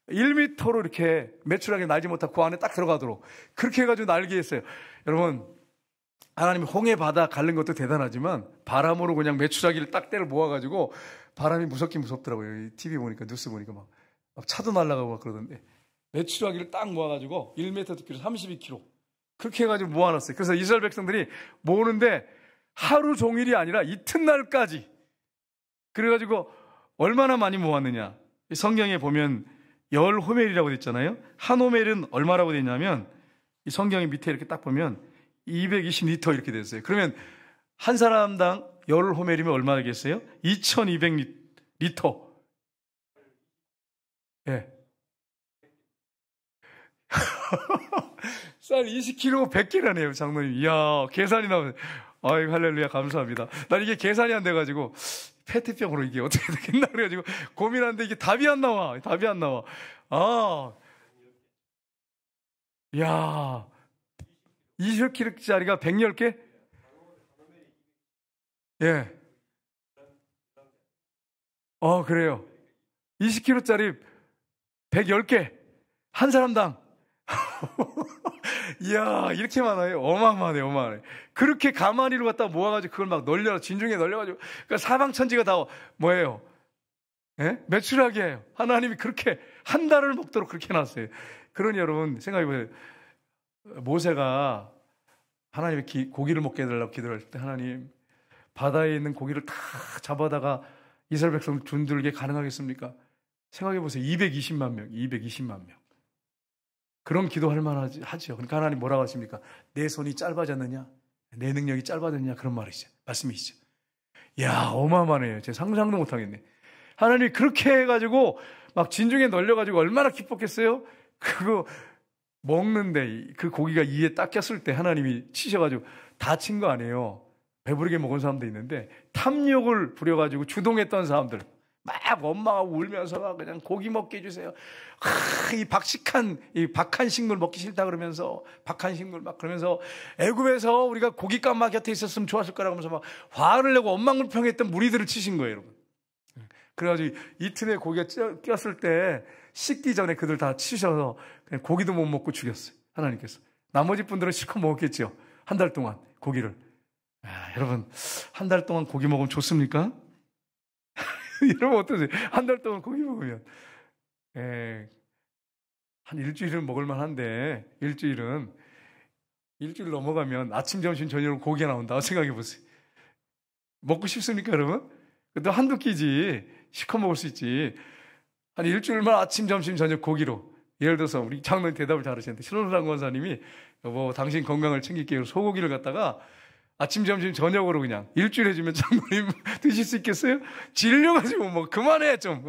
1m로 이렇게 메추라기 날지 못하고 그 안에 딱 들어가도록 그렇게 해가지고 날게 했어요. 여러분, 하나님이 홍해 바다 가른 것도 대단하지만 바람으로 그냥 메추라기를 딱 때려 모아가지고, 바람이 무섭긴 무섭더라고요. TV 보니까, 뉴스 보니까 막 차도 날아가고 막 그러던데, 메추라기를 딱 모아가지고 1m 두께로 32km 그렇게 해가지고 모아놨어요. 그래서 이스라엘 백성들이 모으는데 하루 종일이 아니라 이튿날까지, 그래가지고 얼마나 많이 모았느냐, 성경에 보면 10호멜이라고 되어 있잖아요. 한 호멜은 얼마라고 되어 있냐면, 이 성경의 밑에 이렇게 딱 보면 220리터 이렇게 됐어요. 그러면 한 사람당 10호멜이면 얼마나 되겠어요? 2200리터. 예. 쌀 20kg 100개라네요, 장로님. 이야, 계산이 나오네. 아이고, 할렐루야, 감사합니다. 난 이게 계산이 안 돼가지고, 페트병으로 이게 어떻게 되겠나 그래가지고 고민하는데 이게 답이 안 나와. 이야, 20kg짜리가 110개? 예. 그래요. 20kg짜리 110개. 한 사람당. 이야, 이렇게 많아요. 어마어마하네. 그렇게 가마니를 갖다 모아가지고 그걸 막 진중에 널려가지고, 그러니까 사방천지가 다 뭐예요? 예? 메추라기예요. 하나님이 그렇게 한 달을 먹도록 그렇게 해놨어요. 그러니 여러분, 생각해보세요. 모세가 하나님의 고기를 먹게 해달라고 기도할 때, 하나님, 바다에 있는 고기를 다 잡아다가 이스라엘 백성 준들게 가능하겠습니까? 생각해보세요. 220만 명. 그런 기도할 만하죠. 그러니까 하나님 뭐라고 하십니까? 내 손이 짧아졌느냐? 내 능력이 짧아졌느냐? 그런 말씀이시죠. 이야, 어마어마하네요. 제가 상상도 못하겠네. 하나님이 그렇게 해가지고 막 진중에 널려가지고 얼마나 기뻤겠어요? 그거 먹는데 그 고기가 이에 딱 꼈을 때 하나님이 치셔가지고 다친 거 아니에요. 배부르게 먹은 사람도 있는데, 탐욕을 부려가지고 주동했던 사람들, 막 엄마가 울면서 그냥 고기 먹게 해주세요. 이 박한 식물 먹기 싫다 그러면서, 박한 식물 막 그러면서, 애굽에서 우리가 고깃값만 곁에 있었으면 좋았을 거라고 하면서 막 화를 내고 원망불평했던 무리들을 치신 거예요, 여러분. 그래가지고 이틀에 고기가 꼈을 때 씻기 전에 그들 다 치셔서 그냥 고기도 못 먹고 죽였어요, 하나님께서. 나머지 분들은 실컷 먹었겠죠, 한 달 동안 고기를. 여러분, 한 달 동안 고기 먹으면 좋습니까? 여러분 어떠세요? 한 달 동안 고기 먹으면. 한 일주일은 먹을만 한데, 일주일 넘어가면 아침, 점심, 저녁으로 고기가 나온다고 생각해 보세요. 먹고 싶습니까, 여러분? 그래도 한두 끼지, 실컷 먹을 수 있지. 한 일주일만 아침, 점심, 저녁 고기로. 예를 들어서 우리 장로님 대답을 잘하시는데, 신원상 권사님이 여보, 당신 건강을 챙길게요, 소고기를 갖다가 아침, 점심, 저녁으로 그냥 일주일 해주면 장로님 드실 수 있겠어요? 질려가지고 뭐 그만해 좀.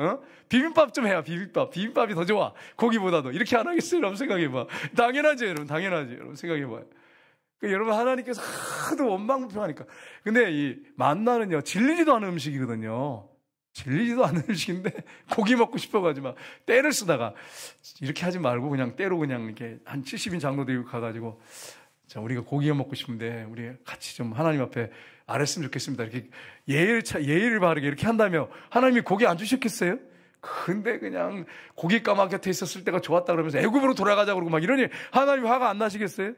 비빔밥 좀 해야. 비빔밥이 더 좋아, 고기보다도. 이렇게 안 하겠어요? 여러분 생각해봐. 당연하죠, 여러분. 여러분 생각해봐요. 그러니까 여러분, 하나님께서 하도 원망불평하니까. 근데 이 만나는요, 질리지도 않은 음식이거든요. 질리지도 않는 음식인데 고기 먹고 싶어가지고 막 때를 쓰다가, 이렇게 하지 말고 그냥 때로 그냥 이렇게 한 70인 장로들이 가가지고, 자, 우리가 고기가 먹고 싶은데 우리 같이 좀 하나님 앞에 아랬으면 좋겠습니다. 이렇게 예의를 바르게 이렇게 한다며 하나님이 고기 안 주셨겠어요? 근데 그냥 고기 까마 곁에 있었을 때가 좋았다 그러면서 애굽으로 돌아가자 그러고 막 이러니 하나님 화가 안 나시겠어요?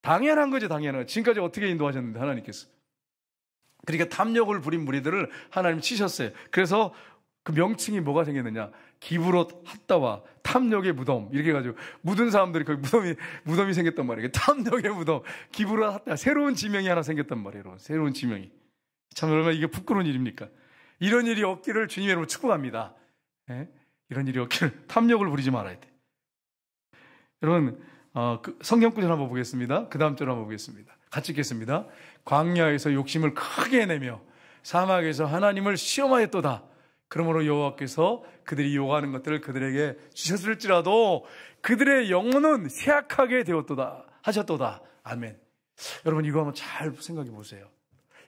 당연한 거죠, 당연한 거. 지금까지 어떻게 인도하셨는데 하나님께서. 그러니까 탐욕을 부린 무리들을 하나님 치셨어요. 그래서 그 명칭이 뭐가 생겼느냐? 기브롯 핫다와 탐욕의 무덤 이렇게 해가지고 묻은 사람들이 거기 무덤이 생겼단 말이에요. 탐욕의 무덤, 기브롯 핫다, 새로운 지명이 하나 생겼단 말이에요. 새로운 지명이. 참 얼마나 이게 부끄러운 일입니까? 이런 일이 없기를 주님의 이름으로 축복합니다. 예? 이런 일이 없기를 탐욕을 부리지 말아야 돼. 여러분 성경 구절 한번 보겠습니다. 그 다음 절 한번 보겠습니다. 같이 읽겠습니다. 광야에서 욕심을 크게 내며 사막에서 하나님을 시험하였도다. 그러므로 여호와께서 그들이 요구하는 것들을 그들에게 주셨을지라도 그들의 영혼은 쇠약하게 되었도다 하셨도다. 아멘. 여러분 이거 한번 잘 생각해 보세요.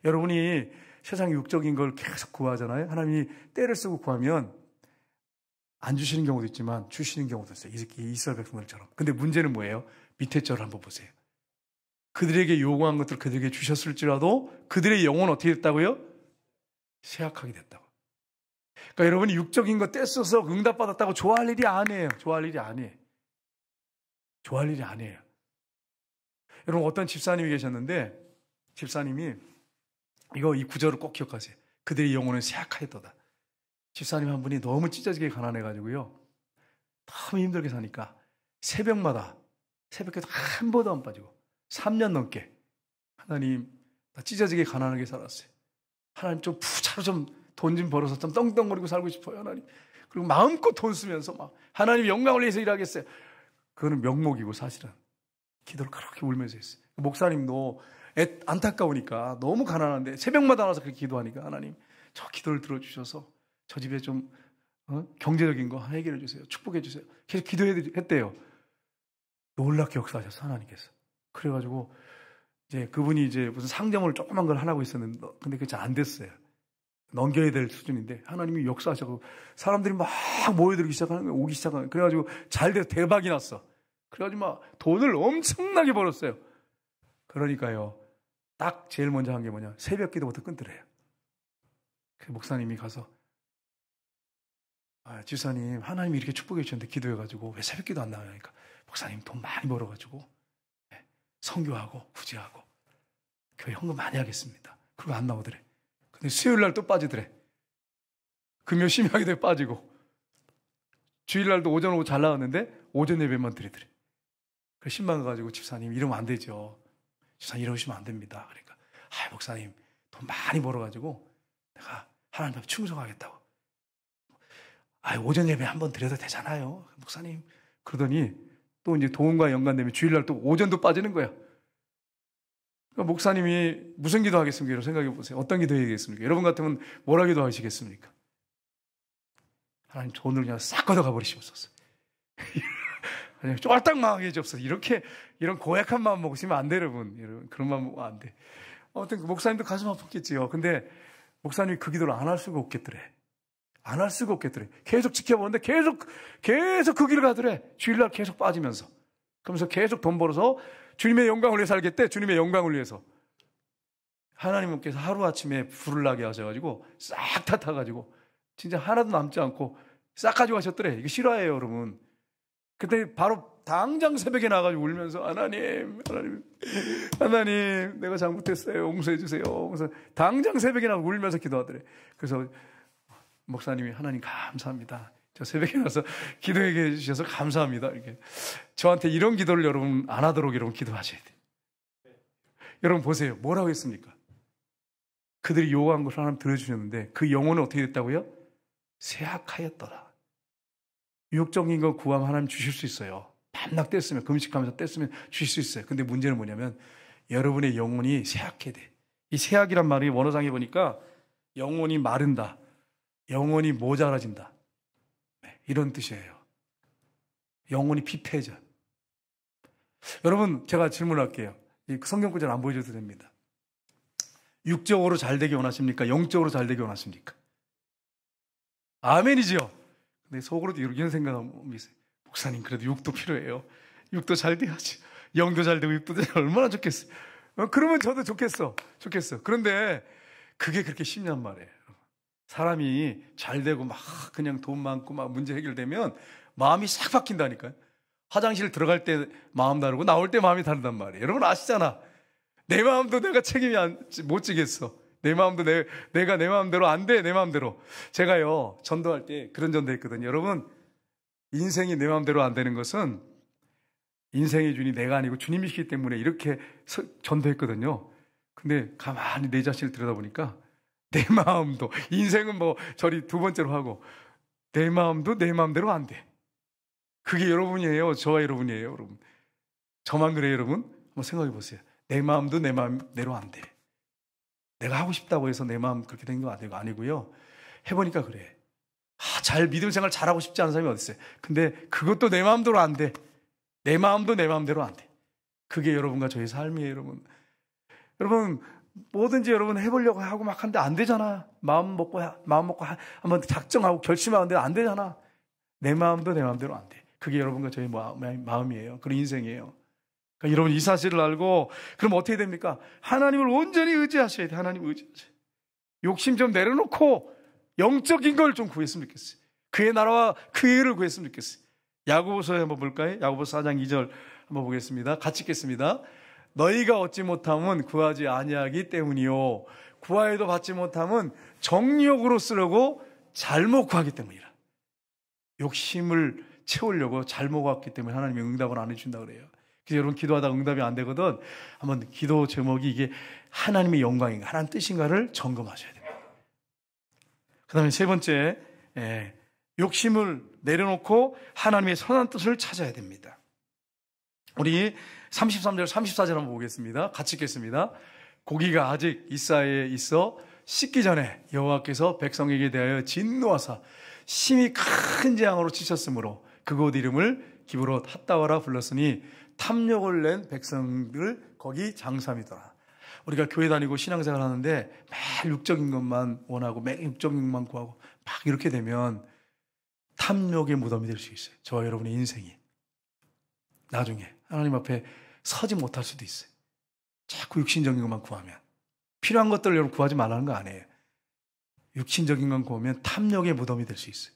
여러분이 세상 육적인 걸 계속 구하잖아요. 하나님이 때를 쓰고 구하면 안 주시는 경우도 있지만 주시는 경우도 있어요. 이스라엘 백성들처럼. 근데 문제는 뭐예요? 밑에 절을 한번 보세요. 그들에게 요구한 것들을 그들에게 주셨을지라도 그들의 영혼은 어떻게 됐다고요? 쇠약하게 됐다고. 그러니까 여러분이 육적인 거 떼써서 응답받았다고 좋아할 일이 아니에요. 좋아할 일이 아니에요. 좋아할 일이 아니에요. 여러분 어떤 집사님이 계셨는데 집사님이 이 구절을 꼭 기억하세요. 그들의 영혼은 쇠약하였도다. 집사님 한 분이 너무 찢어지게 가난해가지고요. 너무 힘들게 사니까 새벽에도 한 번도 안 빠지고 3년 넘게 하나님 나 찢어지게 가난하게 살았어요. 하나님 좀 부자로 좀 돈 좀 벌어서 좀 떵떵거리고 살고 싶어요. 하나님. 그리고 마음껏 돈 쓰면서 막 하나님 영광을 위해서 일하겠어요. 그거는 명목이고 사실은 기도를 그렇게 울면서 했어요. 목사님도 안타까우니까 너무 가난한데 새벽마다 나와서 그렇게 기도하니까 하나님 저 기도를 들어주셔서 저 집에 좀 경제적인 거 해결해 주세요. 축복해 주세요. 계속 기도했대요. 놀랍게 역사하셨어 하나님께서. 그래가지고 이제 그분이 이제 무슨 상점을 조그만 걸 하려고 있었는데 근데 그게 잘 안 됐어요. 넘겨야 될 수준인데 하나님이 역사하셔서 사람들이 막 모여들기 시작하는 거예요. 오기 시작하는 거예요. 그래가지고 잘 돼서 대박이 났어. 그래가지고 막 돈을 엄청나게 벌었어요. 그러니까요. 딱 제일 먼저 한 게 뭐냐? 새벽 기도부터 끊더래요. 그 목사님이 가서 집사님 하나님이 이렇게 축복해 주셨는데 기도해가지고 왜 새벽 기도 안 나가니까 목사님 돈 많이 벌어가지고 선교하고 후지하고 교회 헌금 많이 하겠습니다. 그리고 안 나오더래. 근데 수요일날 또 빠지더래. 금요 심야기도에 빠지고 주일날도 오전 오후 잘 나왔는데 오전 예배만 드리더래. 그래서 신방 가가지고 집사님 이러면 안 되죠. 집사님 이러시면 안 됩니다. 그러니까 목사님 돈 많이 벌어가지고 내가 하나님 앞에 충성하겠다고. 오전 예배 한번 드려도 되잖아요. 목사님. 그러더니 또 이제 도움과 연관되면 주일날 또 오전도 빠지는 거야. 그러니까 목사님이 무슨 기도 하겠습니까? 이런 생각해 보세요. 어떤 기도 해야겠습니까? 여러분 같으면 뭐라 기도 하시겠습니까? 하나님 돈을 그냥 싹 걷어가 버리시옵소서. 쫄딱 망하게 해주옵소서. 이런 고약한 마음 먹으시면 안 돼, 여러분. 그런 마음 먹으면 안 돼. 아무튼 그 목사님도 가슴 아팠겠지요. 근데 목사님이 그 기도를 안 할 수가 없겠더래. 안 할 수가 없겠더래. 계속 지켜보는데 계속 그 길을 가더래. 주일날 계속 빠지면서. 그러면서 계속 돈 벌어서 주님의 영광을 위해 살겠대. 주님의 영광을 위해서. 하나님께서 하루아침에 불을 나게 하셔가지고 싹 다 타가지고 진짜 하나도 남지 않고 싹 가지고 가셨더래. 이거 실화예요, 여러분. 그때 바로 당장 새벽에 나가지고 울면서 하나님 내가 잘못했어요. 용서해 주세요. 그래서 당장 새벽에 나가 울면서 기도하더래. 그래서 목사님이 하나님 감사합니다. 저 새벽에 나서 기도해 주셔서 감사합니다. 이렇게 저한테 이런 기도를 여러분 안 하도록 여러분 기도하셔야 돼요. 여러분 보세요. 뭐라고 했습니까? 그들이 요구한 것을 하나님 들어주셨는데 그 영혼은 어떻게 됐다고요? 쇠약하였더라. 육적인 거 구하면 하나님 주실 수 있어요. 밤낮 뗐으면 금식하면서 뗐으면 주실 수 있어요. 근데 문제는 뭐냐면 여러분의 영혼이 쇠약해야 돼. 이 쇠약이란 말이 원어상에 보니까 영혼이 마른다. 영혼이 모자라진다. 이런 뜻이에요. 영혼이 피폐해져. 여러분 제가 질문할게요. 성경 구절 안 보여줘도 됩니다. 육적으로 잘 되기 원하십니까? 영적으로 잘 되기 원하십니까? 아멘이죠. 근데 속으로도 이런 생각하면 있어요. 목사님 그래도 육도 필요해요. 육도 잘 돼야지. 영도 잘 되고 육도 잘 얼마나 좋겠어요. 그러면 저도 좋겠어. 그런데 그게 그렇게 쉽냔 말이에요. 사람이 잘 되고 막 그냥 돈 많고 막 문제 해결되면 마음이 싹 바뀐다니까요. 화장실 들어갈 때 마음 다르고 나올 때 마음이 다르단 말이에요. 여러분 아시잖아. 내 마음도 내가 책임이 못 지겠어. 내 마음도 내가 내 마음대로 안 돼. 내 마음대로. 제가요 전도할 때 그런 전도했거든요. 여러분 인생이 내 마음대로 안 되는 것은 인생의 주인이 내가 아니고 주님이시기 때문에 이렇게 전도했거든요. 근데 가만히 내 자신을 들여다보니까 내 마음도, 인생은 뭐 저리 두 번째로 하고 내 마음도 내 마음대로 안 돼. 그게 여러분이에요. 저와 여러분이에요. 여러분. 저만 그래요, 여러분? 한번 생각해 보세요. 내 마음도 내 마음대로 안 돼. 내가 하고 싶다고 해서 내 마음 그렇게 된 거 아니고요. 해보니까 그래. 잘 믿음 생활 잘하고 싶지 않은 사람이 어디 있어요? 근데 그것도 내 마음대로 안 돼. 내 마음도 내 마음대로 안 돼. 그게 여러분과 저의 삶이에요, 여러분. 여러분 뭐든지 여러분 해보려고 하고 막 하는데 안 되잖아. 마음 먹고 한번 작정하고 결심하는데 안 되잖아. 내 마음도 내 마음대로 안 돼. 그게 여러분과 저의 마음이에요. 그런 인생이에요. 그러니까 여러분 이 사실을 알고 그럼 어떻게 됩니까? 하나님을 온전히 의지하셔야 돼. 하나님을 의지하셔야 돼. 욕심 좀 내려놓고 영적인 걸 좀 구했으면 좋겠어요. 그의 나라와 그의 의를 구했으면 좋겠어요. 야고보서에 한번 볼까요? 야고보서 4장 2절 한번 보겠습니다. 같이 읽겠습니다. 너희가 얻지 못함은 구하지 아니하기 때문이요 구하여도 받지 못함은 정욕으로 쓰려고 잘못 구하기 때문이라. 욕심을 채우려고 잘못 구했기 때문에 하나님이 응답을 안 해준다 그래요. 그래서 여러분 기도하다가 응답이 안 되거든 한번 기도 제목이 이게 하나님의 영광인가 하나님 뜻인가를 점검하셔야 됩니다. 그 다음에 세 번째 욕심을 내려놓고 하나님의 선한 뜻을 찾아야 됩니다. 우리 33절 34절 한번 보겠습니다. 같이 읽겠습니다. 고기가 아직 이사에 있어 씻기 전에 여호와께서 백성에게 대하여 진노하사 심히 큰 재앙으로 치셨으므로 그곳 이름을 기브롯 핫다와라 불렀으니 탐욕을 낸 백성들 거기 장삼이더라. 우리가 교회 다니고 신앙생활 하는데 매일 육적인 것만 원하고 매일 육적인 것만 구하고 막 이렇게 되면 탐욕의 무덤이 될 수 있어요. 저와 여러분의 인생이 나중에 하나님 앞에 서지 못할 수도 있어요. 자꾸 육신적인 것만 구하면. 필요한 것들을 여러분 구하지 말라는 거 아니에요. 육신적인 것 구하면 탐욕의 무덤이 될 수 있어요.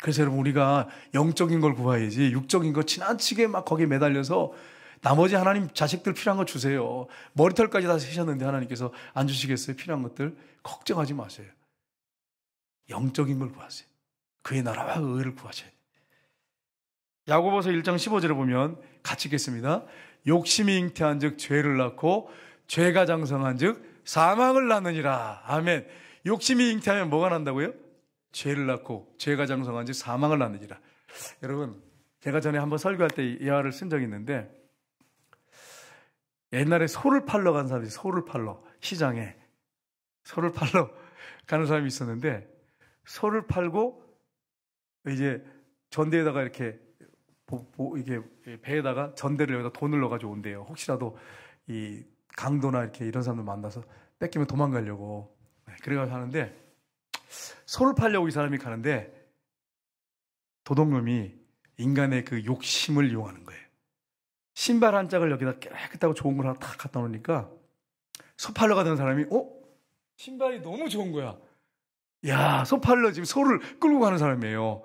그래서 여러분 우리가 영적인 걸 구해야지 육적인 거 지나치게 막 거기에 매달려서 나머지 하나님 자식들 필요한 거 주세요. 머리털까지 다 세셨는데 하나님께서 안 주시겠어요? 필요한 것들 걱정하지 마세요. 영적인 걸 구하세요. 그의 나라와 의를 구하셔야 돼요. 야고보서 1장 15절에 보면 같이 읽겠습니다. 욕심이 잉태한 즉 죄를 낳고 죄가 장성한 즉 사망을 낳느니라. 아멘. 욕심이 잉태하면 뭐가 난다고요? 죄를 낳고 죄가 장성한 즉 사망을 낳느니라. 여러분 제가 전에 한번 설교할 때 이 예화를 쓴 적이 있는데 옛날에 소를 팔러 간 사람이 소를 팔러 시장에 소를 팔러 가는 사람이 있었는데 소를 팔고 이제 전대에다가 이렇게 이게 배에다가 전대를 여기다 돈을 넣어가지고 온대요. 혹시라도 이 강도나 이렇게 이런 사람들 만나서 뺏기면 도망가려고. 그래가지고 하는데 소를 팔려고 이 사람이 가는데 도둑놈이 인간의 그 욕심을 이용하는 거예요. 신발 한 짝을 여기다 깨끗하고 좋은 걸 하나 탁 갖다 놓으니까 소 팔러 가던 사람이 신발이 너무 좋은 거야. 야, 소 팔러 지금 소를 끌고 가는 사람이에요.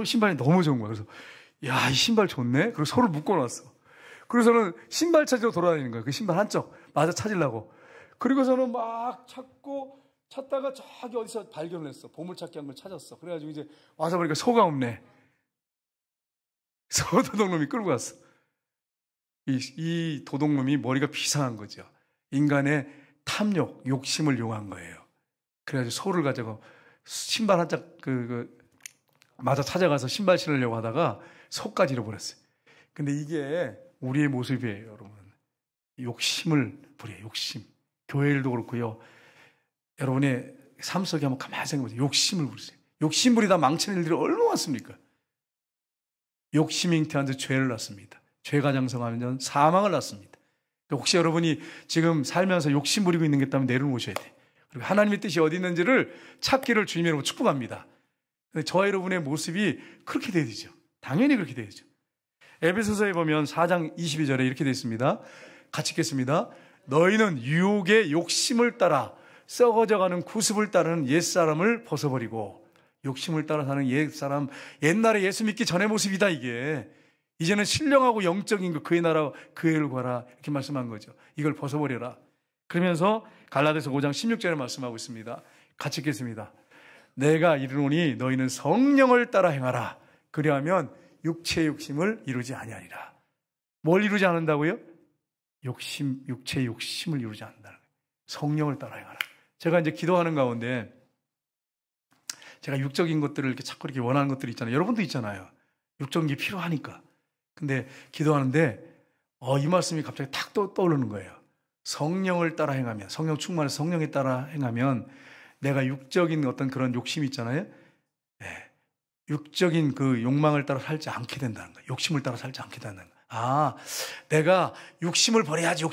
신발이 너무 좋은 거야. 그래서 야, 이 신발 좋네? 그리고 소를 묶어놨어. 그래서는 신발 찾으러 돌아다니는 거예요. 그 신발 한 쪽 맞아 찾으려고. 그리고서는 막 찾다가 저기 어디서 발견을 했어. 보물찾기 한 걸 찾았어. 그래가지고 이제 와서 보니까 소가 없네. 소 도둑놈이 끌고 갔어. 이 도둑놈이 머리가 비상한 거죠. 인간의 탐욕, 욕심을 이용한 거예요. 그래가지고 소를 가지고 신발 한 짝 맞아 찾아가서 신발 신으려고 하다가 소까지 잃어버렸어요. 근데 이게 우리의 모습이에요, 여러분. 욕심을 부려요, 욕심. 교회 일도 그렇고요. 여러분의 삶 속에 한번 가만히 생각해보세요. 욕심을 부리세요. 욕심 부리다 망치는 일들이 얼마나 많습니까? 욕심이 잉태한 즉 죄를 낳습니다. 죄가 장성하면 사망을 낳습니다. 혹시 여러분이 지금 살면서 욕심 부리고 있는 게 있다면 내려놓으셔야 돼요. 그리고 하나님의 뜻이 어디 있는지를 찾기를 주님의 이름으로 축복합니다. 근데 저와 여러분의 모습이 그렇게 돼야 되죠. 당연히 그렇게 돼야죠. 에베소서에 보면 4장 22절에 이렇게 되어 있습니다. 같이 읽겠습니다. 너희는 유혹의 욕심을 따라 썩어져가는 구습을 따르는 옛사람을 벗어버리고 욕심을 따라 사는 옛사람, 옛날에 예수 믿기 전의 모습이다 이게. 이제는 신령하고 영적인 것, 그의 나라 그의 를 구하라 이렇게 말씀한 거죠. 이걸 벗어버려라. 그러면서 갈라디아서 5장 16절에 말씀하고 있습니다. 같이 읽겠습니다. 내가 이르노니 너희는 성령을 따라 행하라. 그리하면 육체의 욕심을 이루지 아니하리라. 뭘 이루지 않는다고요? 육체의 욕심을 이루지 않는다는 거예요. 성령을 따라 행하라. 제가 이제 기도하는 가운데 제가 육적인 것들을 이렇게 자꾸 이렇게 원하는 것들이 있잖아요. 여러분도 있잖아요. 육적인 게 필요하니까. 근데 기도하는데 이 말씀이 갑자기 탁 떠오르는 거예요. 성령을 따라 행하면, 성령 충만해서 성령에 따라 행하면 내가 육적인 어떤 그런 욕심이 있잖아요. 네. 육적인 그 욕망을 따라 살지 않게 된다는 거예요. 욕심을 따라 살지 않게 된다는 거예요. 아, 내가 욕심을 버려야지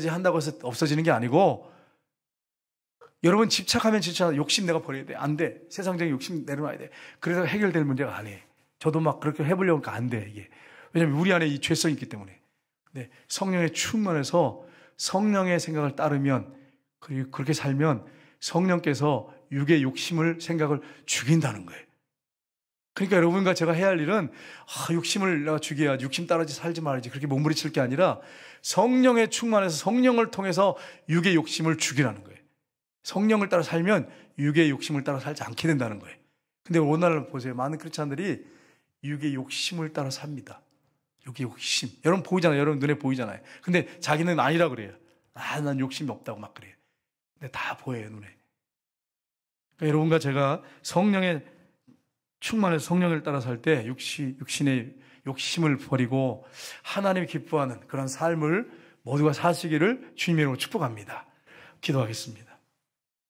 한다고 해서 없어지는 게 아니고, 여러분 집착하면 욕심 내가 버려야 돼. 안 돼. 세상적인 욕심 내려놔야 돼. 그래서 해결될 문제가 아니에요. 저도 막 그렇게 해보려고 하니까 안 돼, 이게. 왜냐하면 우리 안에 이 죄성이 있기 때문에. 네, 성령에 충만해서 성령의 생각을 따르면, 그리고 그렇게 살면 성령께서 육의 욕심을, 생각을 죽인다는 거예요. 그러니까 여러분과 제가 해야 할 일은 욕심을 내가 죽여야지, 욕심 따라지 살지 말아야지 그렇게 몸부림칠 게 아니라 성령에 충만해서 성령을 통해서 육의 욕심을 죽이라는 거예요. 성령을 따라 살면 육의 욕심을 따라 살지 않게 된다는 거예요. 근데 오늘 보세요. 많은 크리스찬들이 육의 욕심을 따라 삽니다. 육의 욕심. 여러분 보이잖아요. 여러분 눈에 보이잖아요. 근데 자기는 아니라 그래요. 난 욕심이 없다고 막 그래요. 근데 다 보여요, 눈에. 그러니까 여러분과 제가 성령에 충만해서 성령을 따라 살 때 육신의 욕심을 버리고 하나님이 기뻐하는 그런 삶을 모두가 사시기를 주님의 이름으로 축복합니다. 기도하겠습니다.